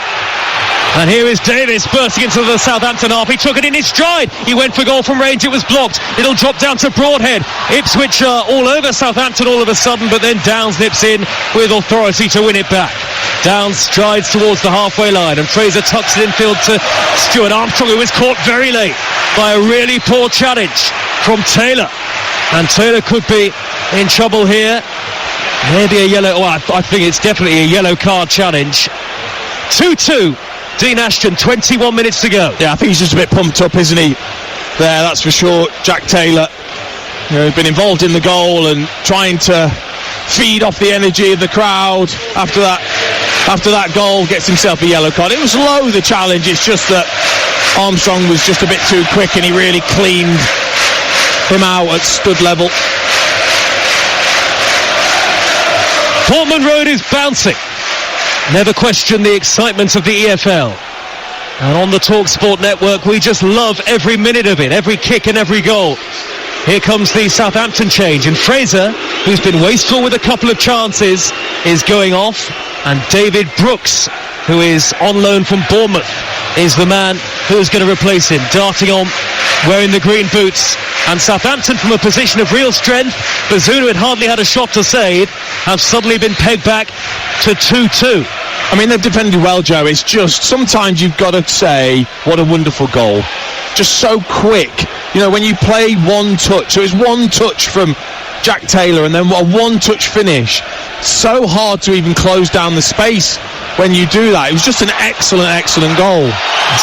And here is Davis bursting into the Southampton half. He took it in his stride. He went for goal from range. It was blocked. It'll drop down to Broadhead. Ipswich are all over Southampton all of a sudden, but then Downs nips in with authority to win it back. Downs strides towards the halfway line, and Fraser tucks it infield to Stuart Armstrong, who was caught very late by a really poor challenge from Taylor. And Taylor could be in trouble here. Maybe a yellow. Oh, I think it's definitely a yellow card challenge. 2-2. Dean Ashton, 21 minutes to go. Yeah, I think he's just a bit pumped up, isn't he? There, that's for sure. Jack Taylor, been involved in the goal and trying to feed off the energy of the crowd after that goal, gets himself a yellow card. It was low, the challenge. It's just that Armstrong was just a bit too quick, and he really cleaned him out at stud level. Portman Road is bouncing. Never question the excitement of the EFL. And on the TalkSport network, we just love every minute of it, every kick and every goal. Here comes the Southampton change, and Fraser, who's been wasteful with a couple of chances, is going off, and David Brooks, who is on loan from Bournemouth, is the man who's going to replace him, darting on, wearing the green boots. And Southampton, from a position of real strength, Bazunu had hardly had a shot to save, have suddenly been pegged back to 2-2. I mean, they've defended well, Joe. It's just, sometimes you've got to say, what a wonderful goal. Just so quick. When you play one touch, so it's one touch from Jack Taylor and then a one-touch finish. So hard to even close down the space when you do that. It was just an excellent, excellent goal.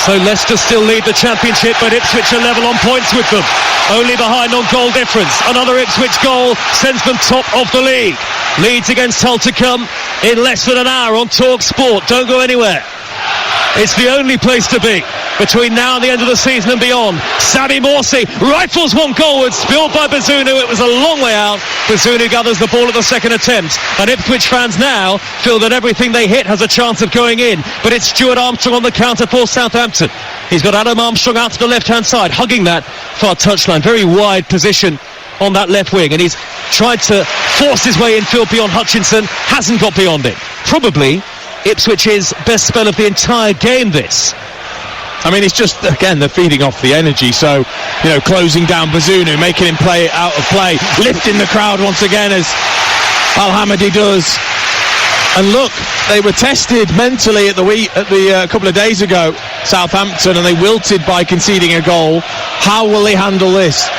So Leicester still lead the championship, but Ipswich are level on points with them. Only behind on goal difference. Another Ipswich goal sends them top of the league. Leeds against Hull to come in less than an hour on Talk Sport. Don't go anywhere. It's the only place to be between now and the end of the season and beyond. Sammy Morsey rifles one goalward, spilled by Bazunu. It was a long way out. Bazunu gathers the ball at the second attempt, and Ipswich fans now feel that everything they hit has a chance of going in. But it's Stuart Armstrong on the counter for Southampton. He's got Adam Armstrong out to the left-hand side, hugging that far touchline. Very wide position on that left wing, and he's tried to force his way infield beyond Hutchinson. Hasn't got beyond it. Probably Ipswich's best spell of the entire game, this. I mean, it's just, again, they're feeding off the energy. So, closing down Bazunu, making him play it out of play, lifting the crowd once again as Al-Hamadi does. And look, they were tested mentally at the couple of days ago, Southampton, and they wilted by conceding a goal. How will they handle this?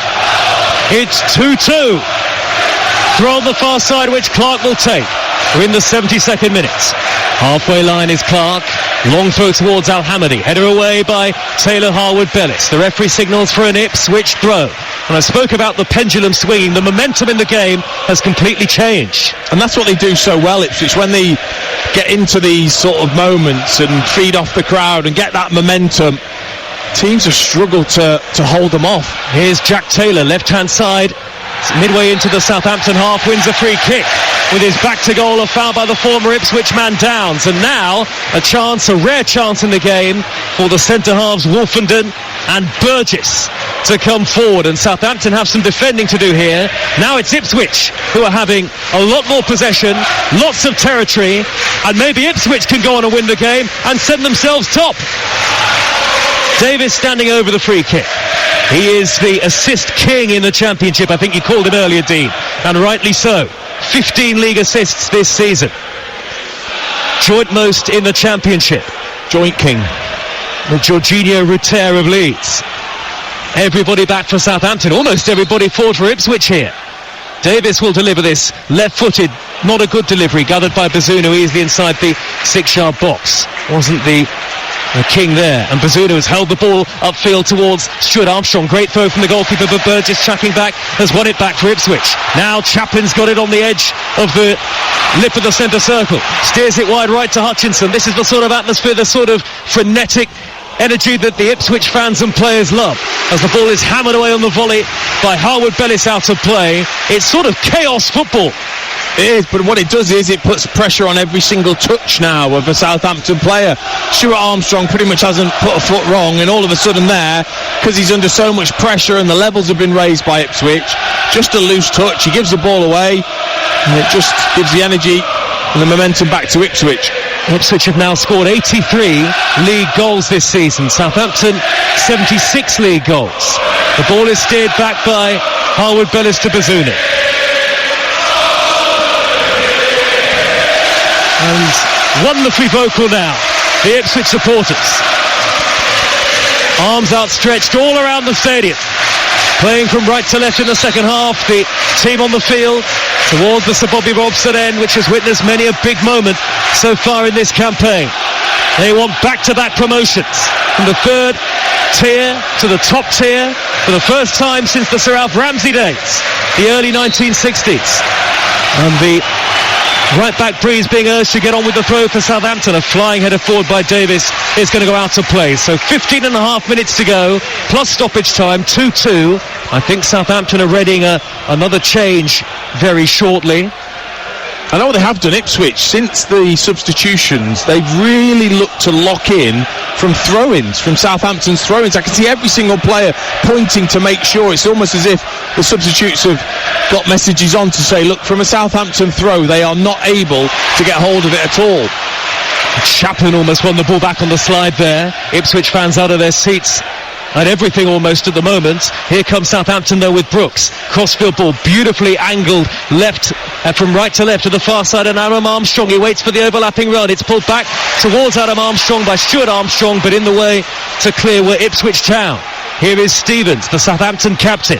It's 2-2. Throw on the far side, which Clark will take. We're in the 72nd minute. Halfway line is Clark. Long throw towards Al-Hamadi. Header away by Taylor Harwood-Bellis. The referee signals for an Ipswich throw. And I spoke about the pendulum swinging. The momentum in the game has completely changed. And that's what they do so well, Ipswich, when they get into these sort of moments and feed off the crowd and get that momentum. Teams have struggled to hold them off. Here's Jack Taylor, left-hand side. Midway into the Southampton half, wins a free kick. With his back to goal, a foul by the former Ipswich man Downs. And now a rare chance in the game for the centre-halves Wolfenden and Burgess to come forward. And Southampton have some defending to do here. Now it's Ipswich who are having a lot more possession, lots of territory, and maybe Ipswich can go on and win the game and send themselves top. Davis standing over the free kick. He is the assist king in the Championship. I think you called him earlier, Dean, and rightly so. 15 league assists this season. Joint most in the Championship. Joint king. The Jorginho Rutter of Leeds. Everybody back for Southampton. Almost everybody forward for Ipswich here. Davis will deliver this left-footed, not a good delivery, gathered by Bazunu easily inside the 6-yard box. Wasn't the king there, and Bazunu has held the ball upfield towards Stuart Armstrong. Great throw from the goalkeeper, but Burgess tracking back has won it back for Ipswich. Now Chaplin's got it on the edge of the lip of the centre circle, steers it wide right to Hutchinson. This is the sort of atmosphere, the sort of frenetic energy that the Ipswich fans and players love. As the ball is hammered away on the volley by Harwood-Bellis out of play, it's sort of chaos football. It is, but what it does is it puts pressure on every single touch now of a Southampton player. Stuart Armstrong pretty much hasn't put a foot wrong, and all of a sudden there, because he's under so much pressure and the levels have been raised by Ipswich, just a loose touch, he gives the ball away, and it just gives the energy and the momentum back to Ipswich. Ipswich have now scored 83 league goals this season. Southampton 76 league goals. The ball is steered back by Harwood-Bellis to Bazunu. And wonderfully vocal now, the Ipswich supporters. Arms outstretched all around the stadium. Playing from right to left in the second half, the team on the field towards the Sir Bobby Robson end, which has witnessed many a big moment so far in this campaign. They want back-to-back promotions from the third tier to the top tier for the first time since the Sir Alf Ramsey days, the early 1960s. And the right-back Breeze being urged to get on with the throw for Southampton. A flying header forward by Davis is going to go out of play. So 15 and a half minutes to go, plus stoppage time, 2-2. I think Southampton are readying another change very shortly. I know they have done. Ipswich, since the substitutions, they've really looked to lock in from throw-ins, from Southampton's throw-ins. I can see every single player pointing to make sure. It's almost as if the substitutes have got messages on to say, look, from a Southampton throw, they are not able to get hold of it at all. Chaplin almost won the ball back on the slide there. Ipswich fans out of their seats and everything almost at the moment. Here comes Southampton though with Brooks. Crossfield ball beautifully angled left from right to left to the far side, and Adam Armstrong, he waits for the overlapping run. It's pulled back towards Adam Armstrong by Stuart Armstrong, but in the way to clear were Ipswich Town. Here is Stevens, the Southampton captain,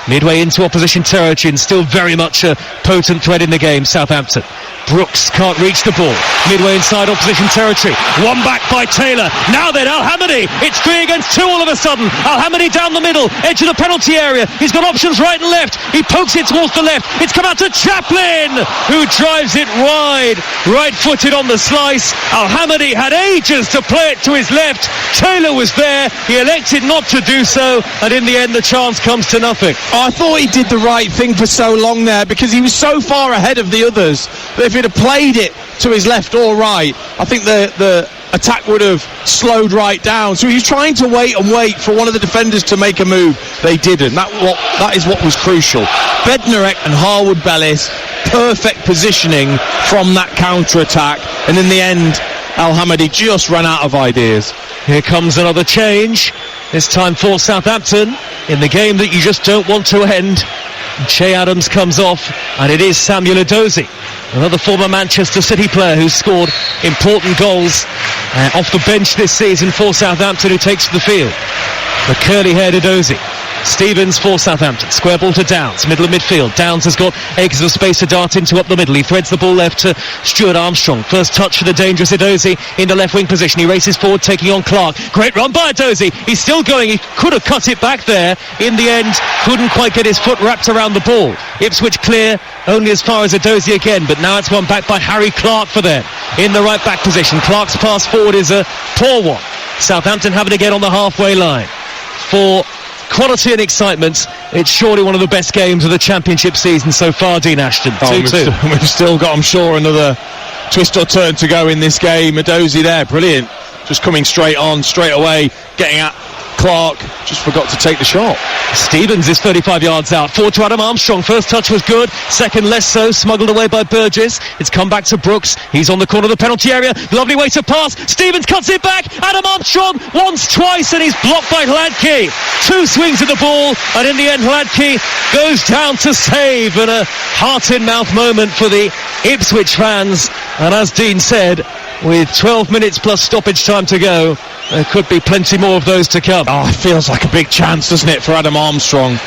midway into opposition territory and still very much a potent threat in the game, Southampton. Brooks can't reach the ball. Midway inside opposition territory. One back by Taylor. Now then, Al-Hamadi. It's 3 against 2 all of a sudden. Al-Hamadi down the middle, edge of the penalty area. He's got options right and left. He pokes it towards the left. It's come out to Chaplin, who drives it wide. Right-footed on the slice. Al-Hamadi had ages to play it to his left. Taylor was there. He elected not to do so, and in the end the chance comes to nothing. I thought he did the right thing for so long there, because he was so far ahead of the others that if he'd have played it to his left or right, I think the attack would have slowed right down. So he was trying to wait for one of the defenders to make a move. They didn't. That is what was crucial. Bednarek and Harwood-Bellis, perfect positioning from that counter-attack, and in the end Al-Hamadi just ran out of ideas. Here comes another change, this time for Southampton, in the game that you just don't want to end. Che Adams comes off, and it is Samuel Edozie, another former Manchester City player who's scored important goals off the bench this season for Southampton, who takes to the field. The curly-haired Edozie. Stevens for Southampton. Square ball to Downs, middle of midfield. Downs has got acres of space to dart into up the middle. He threads the ball left to Stuart Armstrong. First touch for the dangerous Edozie in the left wing position. He races forward, taking on Clark. Great run by Edozie. He's still going. He could have cut it back there. In the end, couldn't quite get his foot wrapped around the ball. Ipswich clear only as far as Edozie again, but now it's won back by Harry Clark for them in the right back position. Clark's pass forward is a poor one. Southampton having to get on the halfway line. For quality and excitement, it's surely one of the best games of the Championship season so far, Dean Ashton. 2-2. We've still got, I'm sure, another twist or turn to go in this game. Edozie there, brilliant. Just coming straight on, straight away, getting at Clark. Just forgot to take the shot. Stevens is 35 yards out. Forward to Adam Armstrong. First touch was good. Second less so. Smuggled away by Burgess. It's come back to Brooks. He's on the corner of the penalty area. Lovely way to pass. Stevens cuts it back. Adam Armstrong once, twice, and he's blocked by Hladky. Two swings of the ball, and in the end Hladky goes down to save. And a heart-in-mouth moment for the Ipswich fans. And as Dean said, with 12 minutes plus stoppage time to go, there could be plenty more of those to come. Oh, it feels like a big chance, doesn't it, for Adam Armstrong,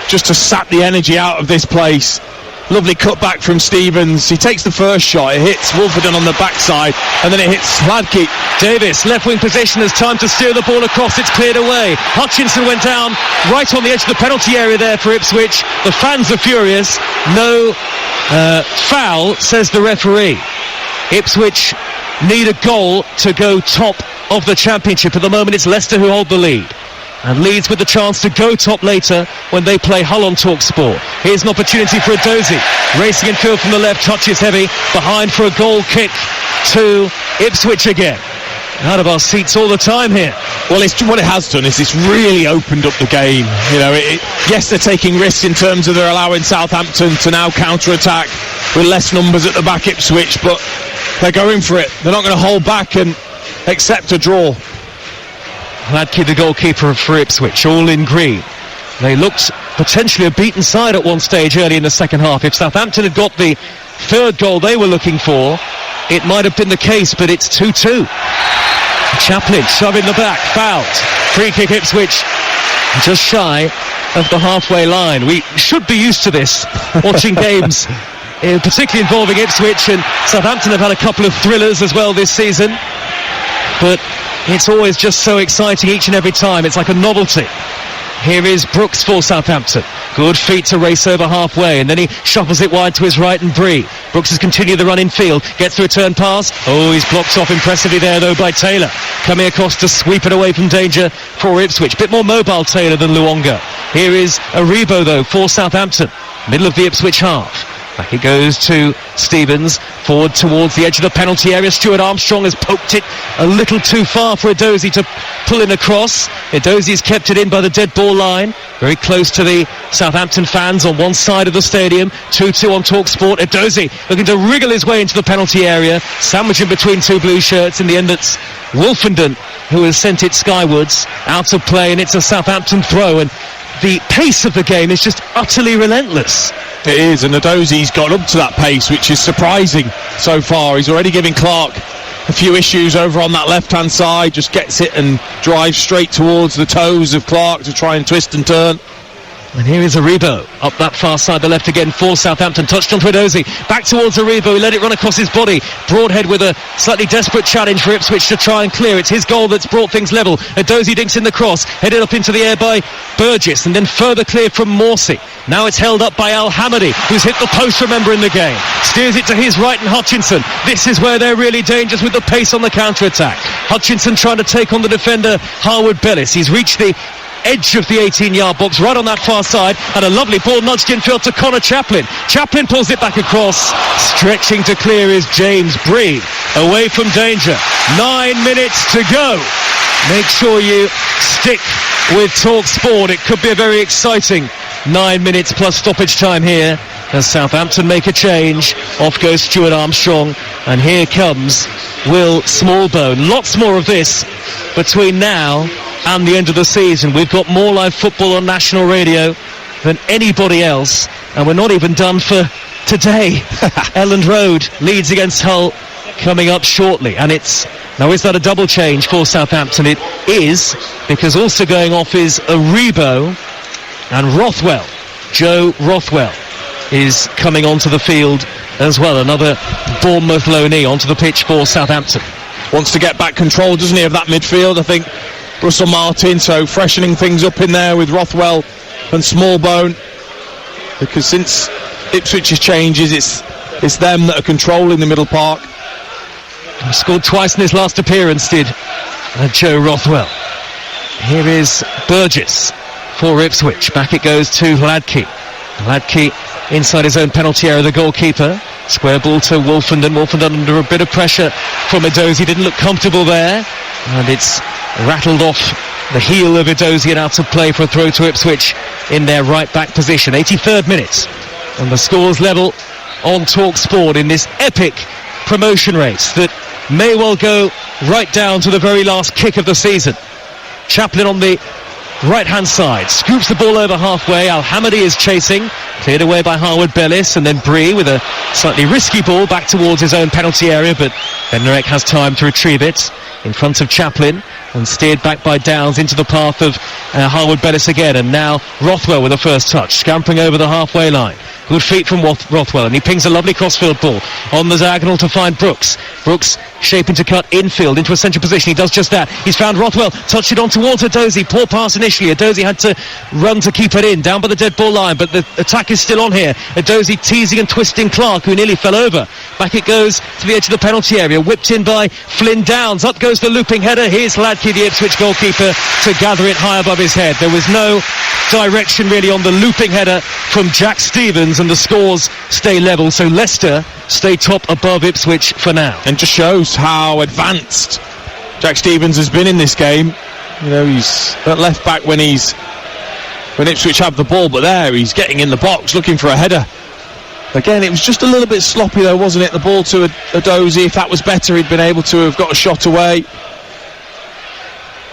just to sap the energy out of this place. Lovely cutback from Stevens. He takes the first shot. It hits Wolfenden on the backside, and then it hits Hladky. Davis, left wing position, has time to steer the ball across. It's cleared away. Hutchinson went down right on the edge of the penalty area there for Ipswich. The fans are furious. No foul, says the referee. Ipswich need a goal to go top of the Championship. At the moment it's Leicester who hold the lead, and Leeds with the chance to go top later when they play Hull on TalkSport. Here's an opportunity for Edozie, racing in field from the left, touches heavy, behind for a goal kick to Ipswich again. Out of our seats all the time here. Well, what it has done is it's really opened up the game. You know, yes, they're taking risks in terms of they're allowing Southampton to now counter-attack with less numbers at the back, Ipswich, but they're going for it. They're not going to hold back and accept a draw. Hladky, the goalkeeper for Ipswich, all in green. They looked potentially a beaten side at one stage early in the second half. If Southampton had got the third goal they were looking for, it might have been the case, but it's 2-2. Chaplin, shove in the back, fouled. Free kick Ipswich, just shy of the halfway line. We should be used to this, watching games, particularly involving Ipswich, and Southampton have had a couple of thrillers as well this season. But it's always just so exciting each and every time. It's like a novelty. Here is Brooks for Southampton. Good feet to race over halfway, and then he shuffles it wide to his right and Bree. Brooks has continued the run in field, gets the return pass. Oh, he's blocked off impressively there though by Taylor. Coming across to sweep it away from danger for Ipswich. Bit more mobile Taylor than Luongo. Here is Aribo though for Southampton. Middle of the Ipswich half. Back it goes to Stevens, forward towards the edge of the penalty area. Stuart Armstrong has poked it a little too far for Edozie to pull in across. Edozie's kept it in by the dead ball line, very close to the Southampton fans on one side of the stadium. 2-2 on TalkSport. Edozie looking to wriggle his way into the penalty area, sandwiching between two blue shirts. In the end, it's Wolfenden who has sent it skywards, out of play, and it's a Southampton throw. And the pace of the game is just utterly relentless. It is, and Edozie's got up to that pace, which is surprising so far. He's already giving Clark a few issues over on that left-hand side, just gets it and drives straight towards the toes of Clark to try and twist and turn. And here is Aribo, up that far side, the left again for Southampton, touched on to Edozie, back towards Aribo, he let it run across his body. Broadhead with a slightly desperate challenge for Ipswich to try and clear. It's his goal that's brought things level. Edozie dinks in the cross, headed up into the air by Burgess, and then further cleared from Morsey. Now it's held up by Al Hamadi, who's hit the post, remember, in the game. Steers it to his right and Hutchinson. This is where they're really dangerous with the pace on the counter-attack. Hutchinson trying to take on the defender Harwood Bellis. He's reached the edge of the 18-yard box, right on that far side, and a lovely ball nudged infield to Connor Chaplin. Chaplin pulls it back across. Stretching to clear is James Bree, away from danger. 9 minutes to go. Make sure you stick with TalkSport. It could be a very exciting 9 minutes plus stoppage time here as Southampton make a change. Off goes Stuart Armstrong, and here comes Will Smallbone. Lots more of this between now and the end of the season. We've got more live football on national radio than anybody else, and we're not even done for today. Elland Road, Leeds against Hull coming up shortly, and it's now, is that a double change for Southampton? It is, because also going off is Aribo And Rothwell, Joe Rothwell, is coming onto the field as well. Another Bournemouth loanee onto the pitch for Southampton. Wants to get back control, doesn't he, of that midfield? I think Russell Martin, so freshening things up in there with Rothwell and Smallbone, because since Ipswich's changes, it's them that are controlling the middle park. He scored twice in his last appearance, did Joe Rothwell. Here is Burgess for Ipswich. Back it goes to Hladky. Hladky inside his own penalty area, the goalkeeper. Square ball to Wolfenden. Wolfenden under a bit of pressure from Edozie. Didn't look comfortable there. And it's rattled off the heel of Edozie and out of play for a throw to Ipswich in their right back position. 83rd minute. And the scores level on Talk Sport in this epic promotion race that may well go right down to the very last kick of the season. Chaplin on the right-hand side, scoops the ball over halfway. Al-Hamadi is chasing, cleared away by Harwood-Bellis, and then Bree with a slightly risky ball back towards his own penalty area, but Bednarek has time to retrieve it in front of Chaplin and steered back by Downs into the path of Harwood-Bellis again, and now Rothwell with the first touch, scampering over the halfway line. Good feet from Rothwell, and he pings a lovely crossfield ball on the diagonal to find Brooks. Brooks shaping to cut infield into a central position. He does just that. He's found Rothwell, touched it on towards Edozie. Poor pass initially. Edozie had to run to keep it in, down by the dead ball line, but the attack is still on here. Edozie teasing and twisting Clark, who nearly fell over. Back it goes to the edge of the penalty area, whipped in by Flynn Downs. Up goes the looping header. Here's Hladky, the Ipswich goalkeeper, to gather it high above his head. There was no direction really on the looping header from Jack Stevens, and the scores stay level, so Leicester stay top above Ipswich for now. And just shows how advanced Jack Stevens has been in this game. You know, he's at left back when Ipswich have the ball, but there he's getting in the box looking for a header. Again, it was just a little bit sloppy though, wasn't it? The ball to Edozie. If that was better, he'd been able to have got a shot away.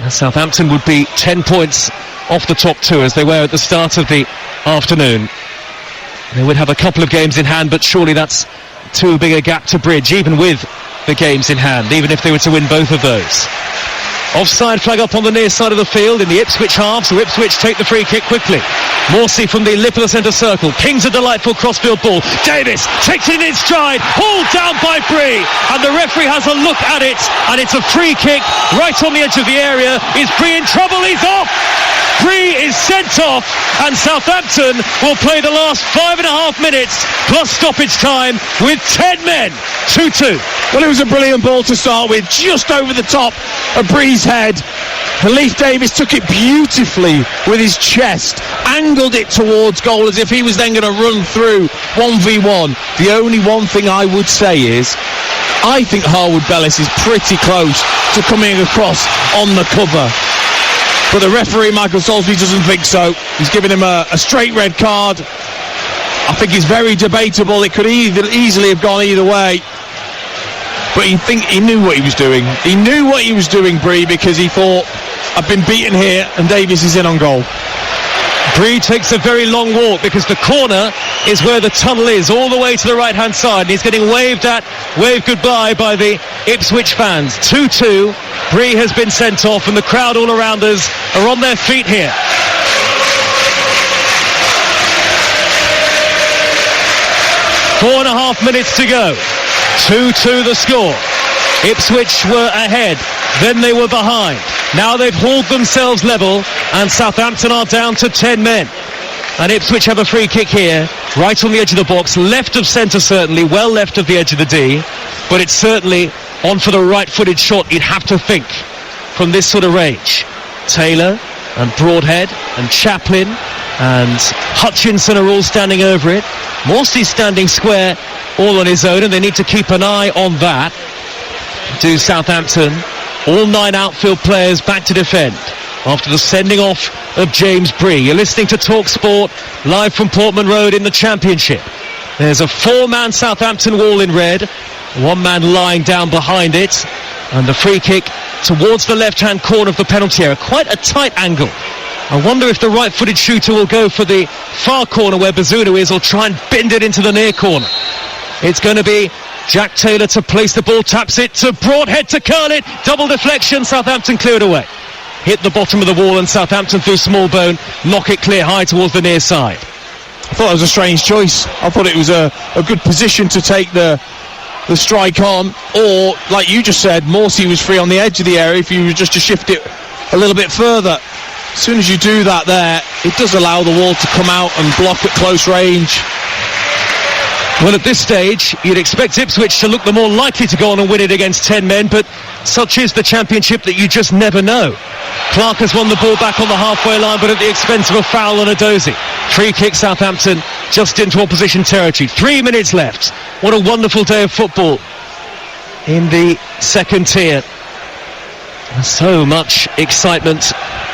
Southampton would be 10 points off the top two as they were at the start of the afternoon. They would have a couple of games in hand, but surely that's too big a gap to bridge, even with the games in hand, even if they were to win both of those. Offside flag up on the near side of the field in the Ipswich half, so Ipswich take the free kick quickly. Morsey from the lip of the centre circle pings a delightful crossfield ball. Davis takes it in stride, hauled down by Bree, and the referee has a look at it, and it's a free kick right on the edge of the area. Is Bree in trouble? He's off! Bree is sent off, and Southampton will play the last 5.5 minutes plus stoppage time with 10 men. 2-2. Well, it was a brilliant ball to start with, just over the top of Bree's head. Leif Davis took it beautifully with his chest, angled it towards goal as if he was then going to run through 1v1. The only one thing I would say is, I think Harwood-Bellis is pretty close to coming across on the cover. But the referee, Michael Salisbury, doesn't think so. He's given him a straight red card. I think it's very debatable. It could easily have gone either way. But he knew what he was doing. He knew what he was doing, Bree, because he thought, I've been beaten here, and Davis is in on goal. Bree takes a very long walk because the corner is where the tunnel is, all the way to the right-hand side. And he's getting waved goodbye by the Ipswich fans. 2-2. Bree has been sent off, and the crowd all around us are on their feet here. Four and a half minutes to go. 2-2 the score. Ipswich were ahead, then they were behind. Now they've hauled themselves level, and Southampton are down to 10 men. And Ipswich have a free kick here, right on the edge of the box, left of centre certainly, well left of the edge of the D, but it's certainly on for the right-footed shot, you'd have to think, from this sort of range. Taylor and Broadhead and Chaplin and Hutchinson are all standing over it. Morsey's standing square all on his own, and they need to keep an eye on that. Do Southampton. All 9 outfield players back to defend after the sending off of James Bree. You're listening to Talk Sport live from Portman Road in the Championship. There's a 4-man Southampton wall in red, 1 man lying down behind it, and the free kick towards the left-hand corner of the penalty area. Quite a tight angle. I wonder if the right-footed shooter will go for the far corner where Bazunu is, or try and bend it into the near corner. It's going to be Jack Taylor to place the ball, taps it to Broadhead to curl it, double deflection, Southampton cleared away. hit the bottom of the wall, and Southampton through Smallbone knock it clear high towards the near side. I thought it was a strange choice. I thought it was a good position to take the strike on, or like you just said, Morsey was free on the edge of the area if you were just to shift it a little bit further. As soon as you do that there, it does allow the wall to come out and block at close range. Well, at this stage, you'd expect Ipswich to look the more likely to go on and win it against 10 men, but such is the Championship that you just never know. Clark has won the ball back on the halfway line, but at the expense of a foul on a Dozy. Free kick, Southampton just into opposition territory. 3 minutes left. What a wonderful day of football in the second tier. So much excitement.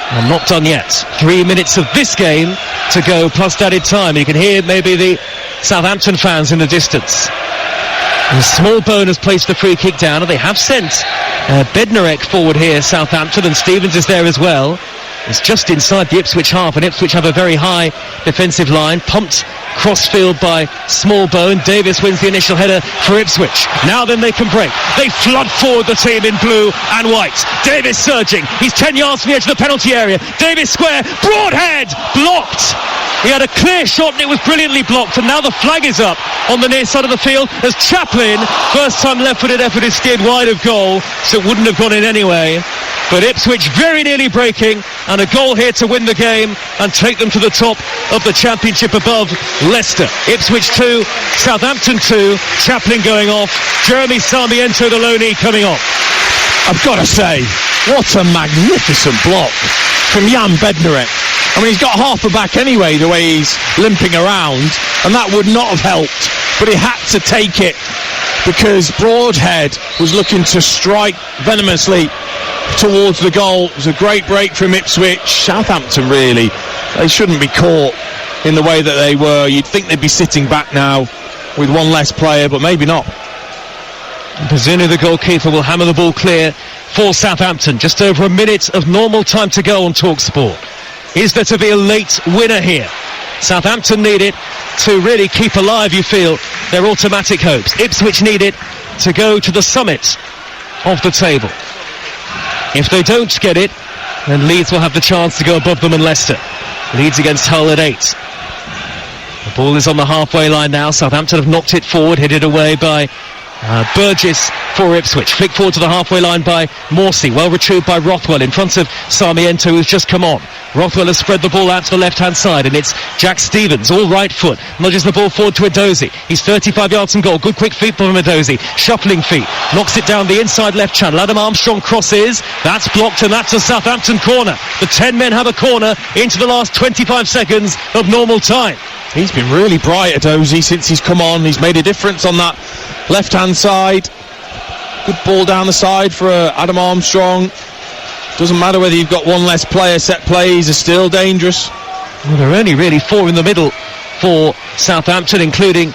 I'm not done yet. 3 minutes of this game to go, plus added time. You can hear maybe the Southampton fans in the distance. And Smallbone has placed the free kick down, and they have sent Bednarek forward here, Southampton, and Stevens is there as well. It's just inside the Ipswich half, and Ipswich have a very high defensive line. Pumped crossfield by Smallbone. Davis wins the initial header for Ipswich. Now then they can break. They flood forward the team in blue and white. Davis surging. He's 10 yards from the edge of the penalty area. Davis square. Broadhead. Blocked. He had a clear shot and it was brilliantly blocked, and now the flag is up on the near side of the field as Chaplin, first time left-footed effort, is steered wide of goal, so it wouldn't have gone in anyway. But Ipswich very nearly breaking, and a goal here to win the game and take them to the top of the Championship above Leicester. Ipswich 2, Southampton 2, Chaplin going off, Jeremy Sarmiento, the loanee, coming off. I've got to say, what a magnificent block from Jan Bednarek. I mean, he's got half a back anyway, the way he's limping around, and that would not have helped. But he had to take it because Broadhead was looking to strike venomously towards the goal. It was a great break from Ipswich. Southampton, really, they shouldn't be caught in the way that they were. You'd think they'd be sitting back now with one less player, but maybe not. Bazunu, the goalkeeper, will hammer the ball clear for Southampton. Just over a minute of normal time to go on TalkSport. Is there to be a late winner here? Southampton need it to really keep alive, you feel, their automatic hopes. Ipswich need it to go to the summit of the table. If they don't get it, then Leeds will have the chance to go above them and Leicester. Leeds against Hull at 8. The ball is on the halfway line now. Southampton have knocked it forward, headed away by Burgess for Ipswich. Flick forward to the halfway line by Morsey. Well retrieved by Rothwell in front of Sarmiento, who's just come on. Rothwell has spread the ball out to the left-hand side, and it's Jack Stevens, all right foot, nudges the ball forward to Edozie. He's 35 yards from goal. Good quick feet from Edozie. Shuffling feet. Knocks it down the inside left channel. Adam Armstrong crosses. That's blocked, and that's a Southampton corner. The 10 men have a corner into the last 25 seconds of normal time. He's been really bright, Edozie, since he's come on. He's made a difference on that left-hand side. Good ball down the side for Adam Armstrong. Doesn't matter whether you've got one less player, set plays are still dangerous. Well, there are only really 4 in the middle for Southampton, including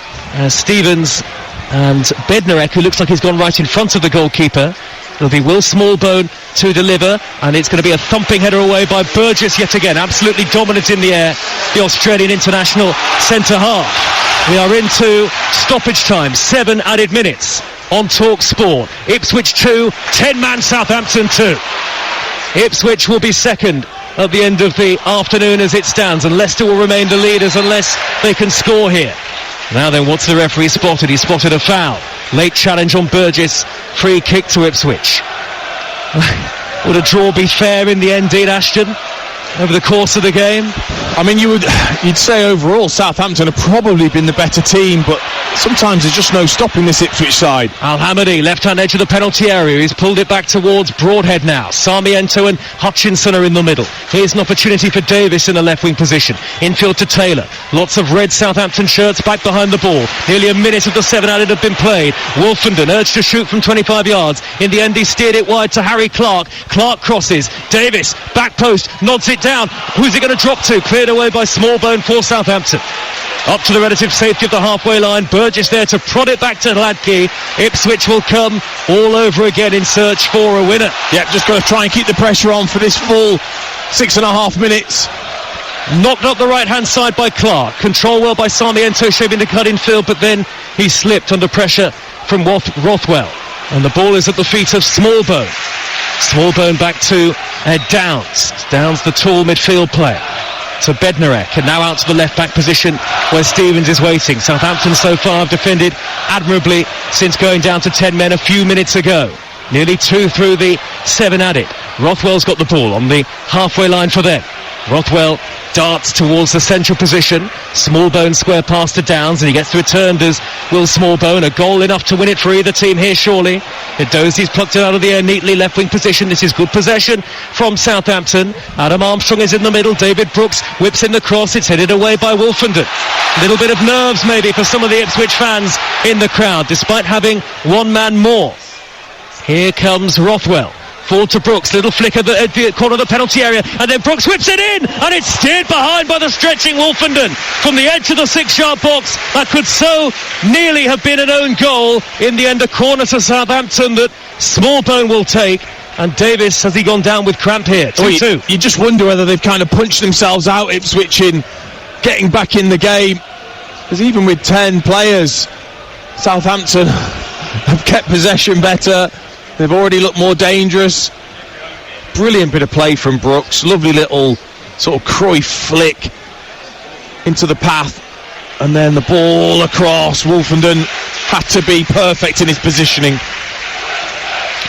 Stevens and Bednarek, who looks like he's gone right in front of the goalkeeper. It'll be Will Smallbone to deliver, and it's going to be a thumping header away by Burgess yet again. Absolutely dominant in the air, the Australian international centre-half. We are into stoppage time, 7 added minutes on TalkSport. Ipswich 2, 10-man Southampton 2. Ipswich will be second at the end of the afternoon as it stands, and Leicester will remain the leaders unless they can score here. Now then, what's the referee spotted? He spotted a foul. Late challenge on Burgess. Free kick to Ipswich. Would a draw be fair in the end, Dean Ashton, over the course of the game? I mean, you'd say overall Southampton have probably been the better team, but sometimes there's just no stopping this Ipswich side. Al-Hamadi, left-hand edge of the penalty area. He's pulled it back towards Broadhead now. Sarmiento and Hutchinson are in the middle. Here's an opportunity for Davis in the left-wing position. Infield to Taylor. Lots of red Southampton shirts back behind the ball. Nearly a minute of the 7 added have been played. Wolfenden urged to shoot from 25 yards. In the end, he steered it wide to Harry Clark. Clark crosses. Davis, back post, nods it down. Who's he going to drop to? Cleared away by Smallbone for Southampton. Up to the relative safety of the halfway line. Burgess there to prod it back to Hladky. Ipswich will come all over again in search for a winner. Yep, just got to try and keep the pressure on for this full 6.5 minutes. Knocked up the right-hand side by Clark. Control well by Sarmiento, shaving to cut in field, but then he slipped under pressure from Rothwell. And the ball is at the feet of Smallbone. Smallbone back to Downs the tall midfield player to Bednarek, and now out to the left-back position where Stevens is waiting. Southampton so far have defended admirably since going down to 10 men a few minutes ago. Nearly 2 through the 7 added. Rothwell's got the ball on the halfway line for them. Rothwell darts towards the central position. Smallbone square pass to Downs, and he gets returned as Will Smallbone. A goal enough to win it for either team here, surely. Edozi's plucked it out of the air neatly, left wing position. This is good possession from Southampton. Adam Armstrong is in the middle. David Brooks whips in the cross. It's headed away by Wolfenden. A little bit of nerves maybe for some of the Ipswich fans in the crowd, despite having one man more. Here comes Rothwell. Forward to Brooks, little flick at the corner of the penalty area, and then Brooks whips it in, and it's steered behind by the stretching Wolfenden from the edge of the 6-yard box. That could so nearly have been an own goal. In the end, a corner to Southampton that Smallbone will take. And Davis, has he gone down with cramp here? 2-2. You just wonder whether they've kind of punched themselves out, Ipswich, in getting back in the game. Because even with 10 players, Southampton have kept possession better. They've already looked more dangerous. Brilliant bit of play from Brooks. Lovely little sort of Cruyff flick into the path. And then the ball across. Wolfenden had to be perfect in his positioning.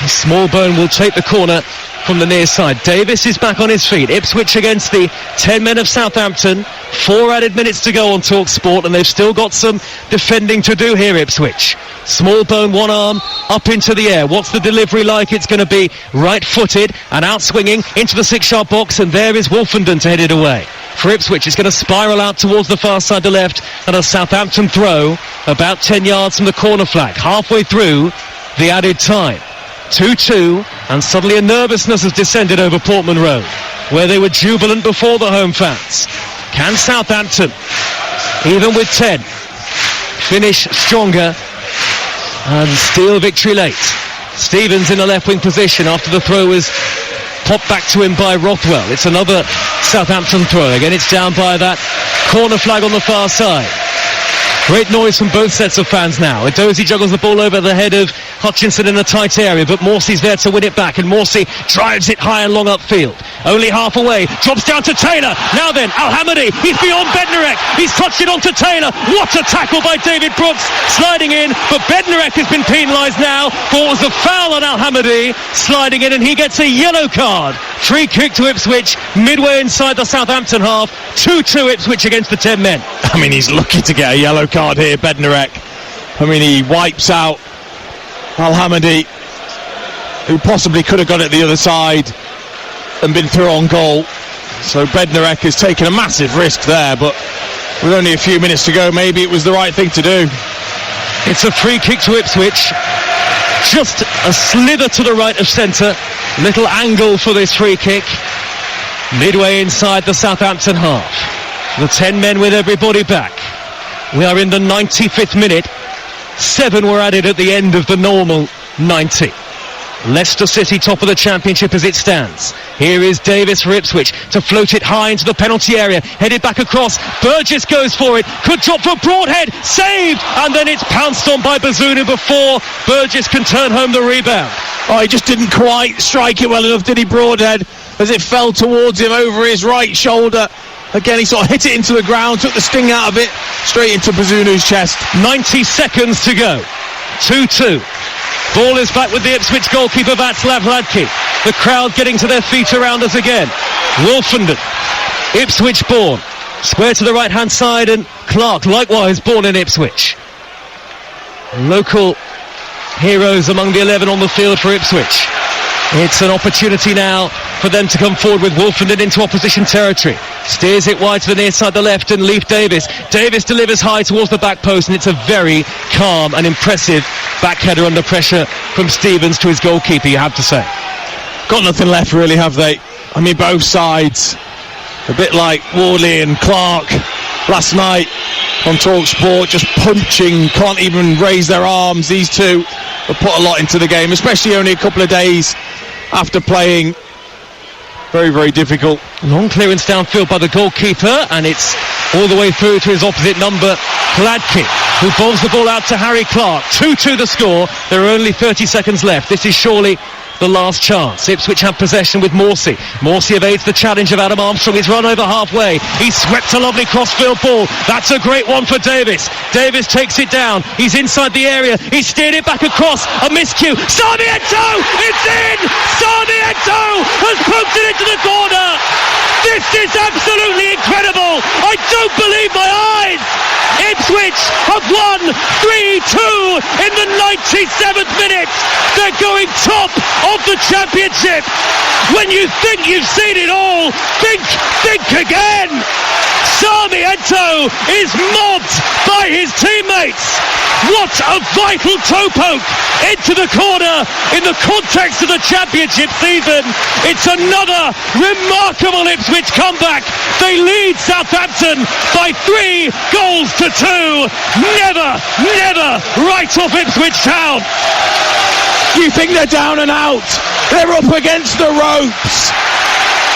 Smallbone will take the corner from the near side. Davis is back on his feet. Ipswich against the 10 men of Southampton. 4 added minutes to go on Talk Sport, and they've still got some defending to do here, Ipswich. Smallbone, one arm up into the air. What's the delivery like? It's going to be right-footed and out-swinging into the 6-yard box, and there is Wolfenden to head it away. For Ipswich, it's going to spiral out towards the far side to left, and a Southampton throw about 10 yards from the corner flag, halfway through the added time. 2-2, and suddenly a nervousness has descended over Portman Road, where they were jubilant before the home fans. Can Southampton, even with 10, finish stronger and steal victory late? Stevens in a left wing position after the throw was popped back to him by Rothwell. It's another Southampton throw. Again, it's down by that corner flag on the far side. Great noise from both sets of fans now. Edozie juggles the ball over the head of Hutchinson in a tight area, but Morsey's there to win it back, and Morsey drives it high and long upfield. Only half away, drops down to Taylor. Now then, Al-Hamadi, he's beyond Bednarek. He's touched it on to Taylor. What a tackle by David Brooks, sliding in, but Bednarek has been penalised now for what was a foul on Al-Hamadi, sliding in, and he gets a yellow card. Free kick to Ipswich, midway inside the Southampton half. 2-2 Ipswich against the 10 men. I mean, he's lucky to get a yellow card here, Bednarek. I mean, he wipes out Al-Hamadi, who possibly could have got it the other side and been through on goal. So Bednarek has taken a massive risk there, but with only a few minutes to go, maybe it was the right thing to do. It's a free kick to Ipswich, just a slither to the right of centre. Little angle for this free kick, midway inside the Southampton half. The 10 men with everybody back. We are in the 95th minute. 7 were added at the end of the normal 90. Leicester City top of the championship as it stands. Here is Davis for Ipswich to float it high into the penalty area, headed back across. Burgess goes for it, could drop for Broadhead, saved, and then it's pounced on by Bazunu before Burgess can turn home the rebound. Oh, he just didn't quite strike it well enough, did he, Broadhead, as it fell towards him over his right shoulder. Again, he sort of hit it into the ground, took the sting out of it, straight into Bazunu's chest. 90 seconds to go. 2-2. Ball is back with the Ipswich goalkeeper, Václav Hladky. The crowd getting to their feet around us again. Wolfenden, Ipswich born. Square to the right-hand side, and Clark, likewise born in Ipswich. Local heroes among the 11 on the field for Ipswich. It's an opportunity now for them to come forward with Wolfenden into opposition territory. Steers it wide to the near side, the left, and Leif Davis. Davis delivers high towards the back post, and it's a very calm and impressive backheader under pressure from Stevens to his goalkeeper, you have to say. Got nothing left, really, have they? I mean, both sides, a bit like Wardley and Clark last night on Talk Sport, just punching, can't even raise their arms. These two have put a lot into the game, especially only a couple of days after playing. Very, very difficult. Long clearance downfield by the goalkeeper, and it's all the way through to his opposite number, Hladky, who bowls the ball out to Harry Clark. 2-2 the score. There are only 30 seconds left. This is surely the last chance. Ipswich have possession with Morsey. Morsey evades the challenge of Adam Armstrong. He's run over halfway. He's swept a lovely crossfield ball. That's a great one for Davis. Davis takes it down. He's inside the area. He's steered it back across. A miscue. Sarmiento! It's in! Sarmiento has poked it into the corner! This is absolutely incredible! I don't believe my eyes! Ipswich have won 3-2 in the 97th minute. They're going top of the championship. When you think you've seen it all, think again. Sarmiento is mobbed by his teammates. What a vital toe poke into the corner in the context of the championship season. It's another remarkable Ipswich comeback. They lead Southampton by 3 goals to 2. Never write off Ipswich Town. You think they're down and out? They're up against the ropes.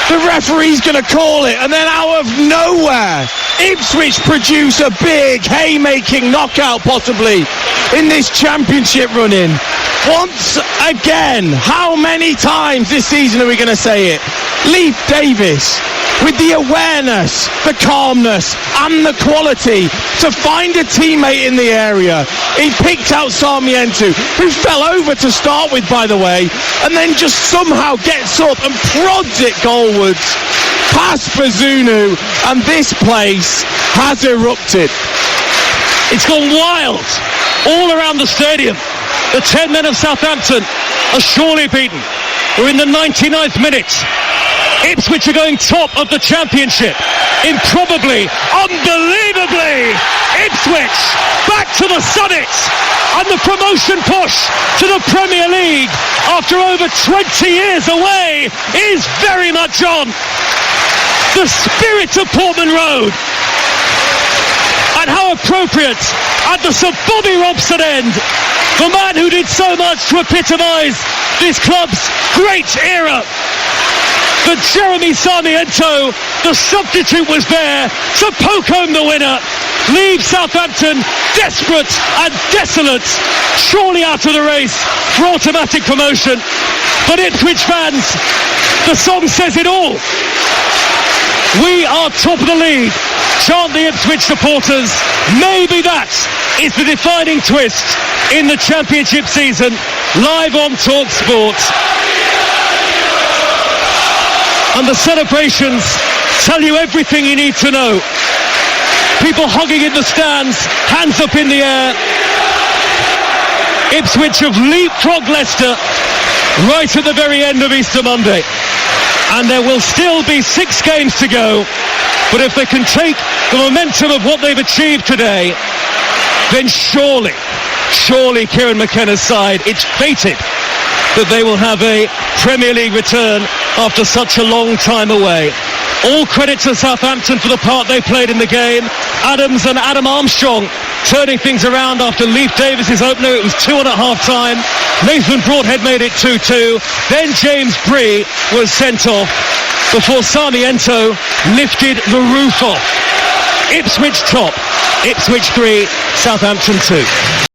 The referee's going to call it, and then out of nowhere, Ipswich produce a big haymaking knockout possibly in this championship run-in. Once again, how many times this season are we going to say it? Leif Davis, with the awareness, the calmness and the quality to find a teammate in the area. He picked out Sarmiento, who fell over to start with, by the way, and then just somehow gets up and prods it goalwards past Bazunu, and this place has erupted. It's gone wild all around the stadium. The 10 men of Southampton are surely beaten. We're in the 99th minute. Ipswich are going top of the championship. Improbably, unbelievably, Ipswich back to the summit, and the promotion push to the Premier League after over 20 years away is very much on. The spirit of Portman Road. And how appropriate at the Sir Bobby Robson end, the man who did so much to epitomise this club's great era. But Jeremy Sarmiento, the substitute, was there to poke home the winner. Leave Southampton desperate and desolate, surely out of the race for automatic promotion. But Ipswich fans, the song says it all. We are top of the league, chant the Ipswich supporters. Maybe that is the defining twist in the championship season. Live on Talk Sport. And the celebrations tell you everything you need to know. People hugging in the stands, hands up in the air. Ipswich have leapfrogged Leicester right at the very end of Easter Monday. And there will still be 6 games to go. But if they can take the momentum of what they've achieved today, then surely Kieran McKenna's side, it's fated that they will have a Premier League return after such a long time away. All credit to Southampton for the part they played in the game. Adams and Adam Armstrong turning things around after Leif Davis's opener. It was 2 at half-time. Nathan Broadhead made it 2-2. Then James Bree was sent off before Sarmiento lifted the roof off. Ipswich top. Ipswich 3, Southampton 2.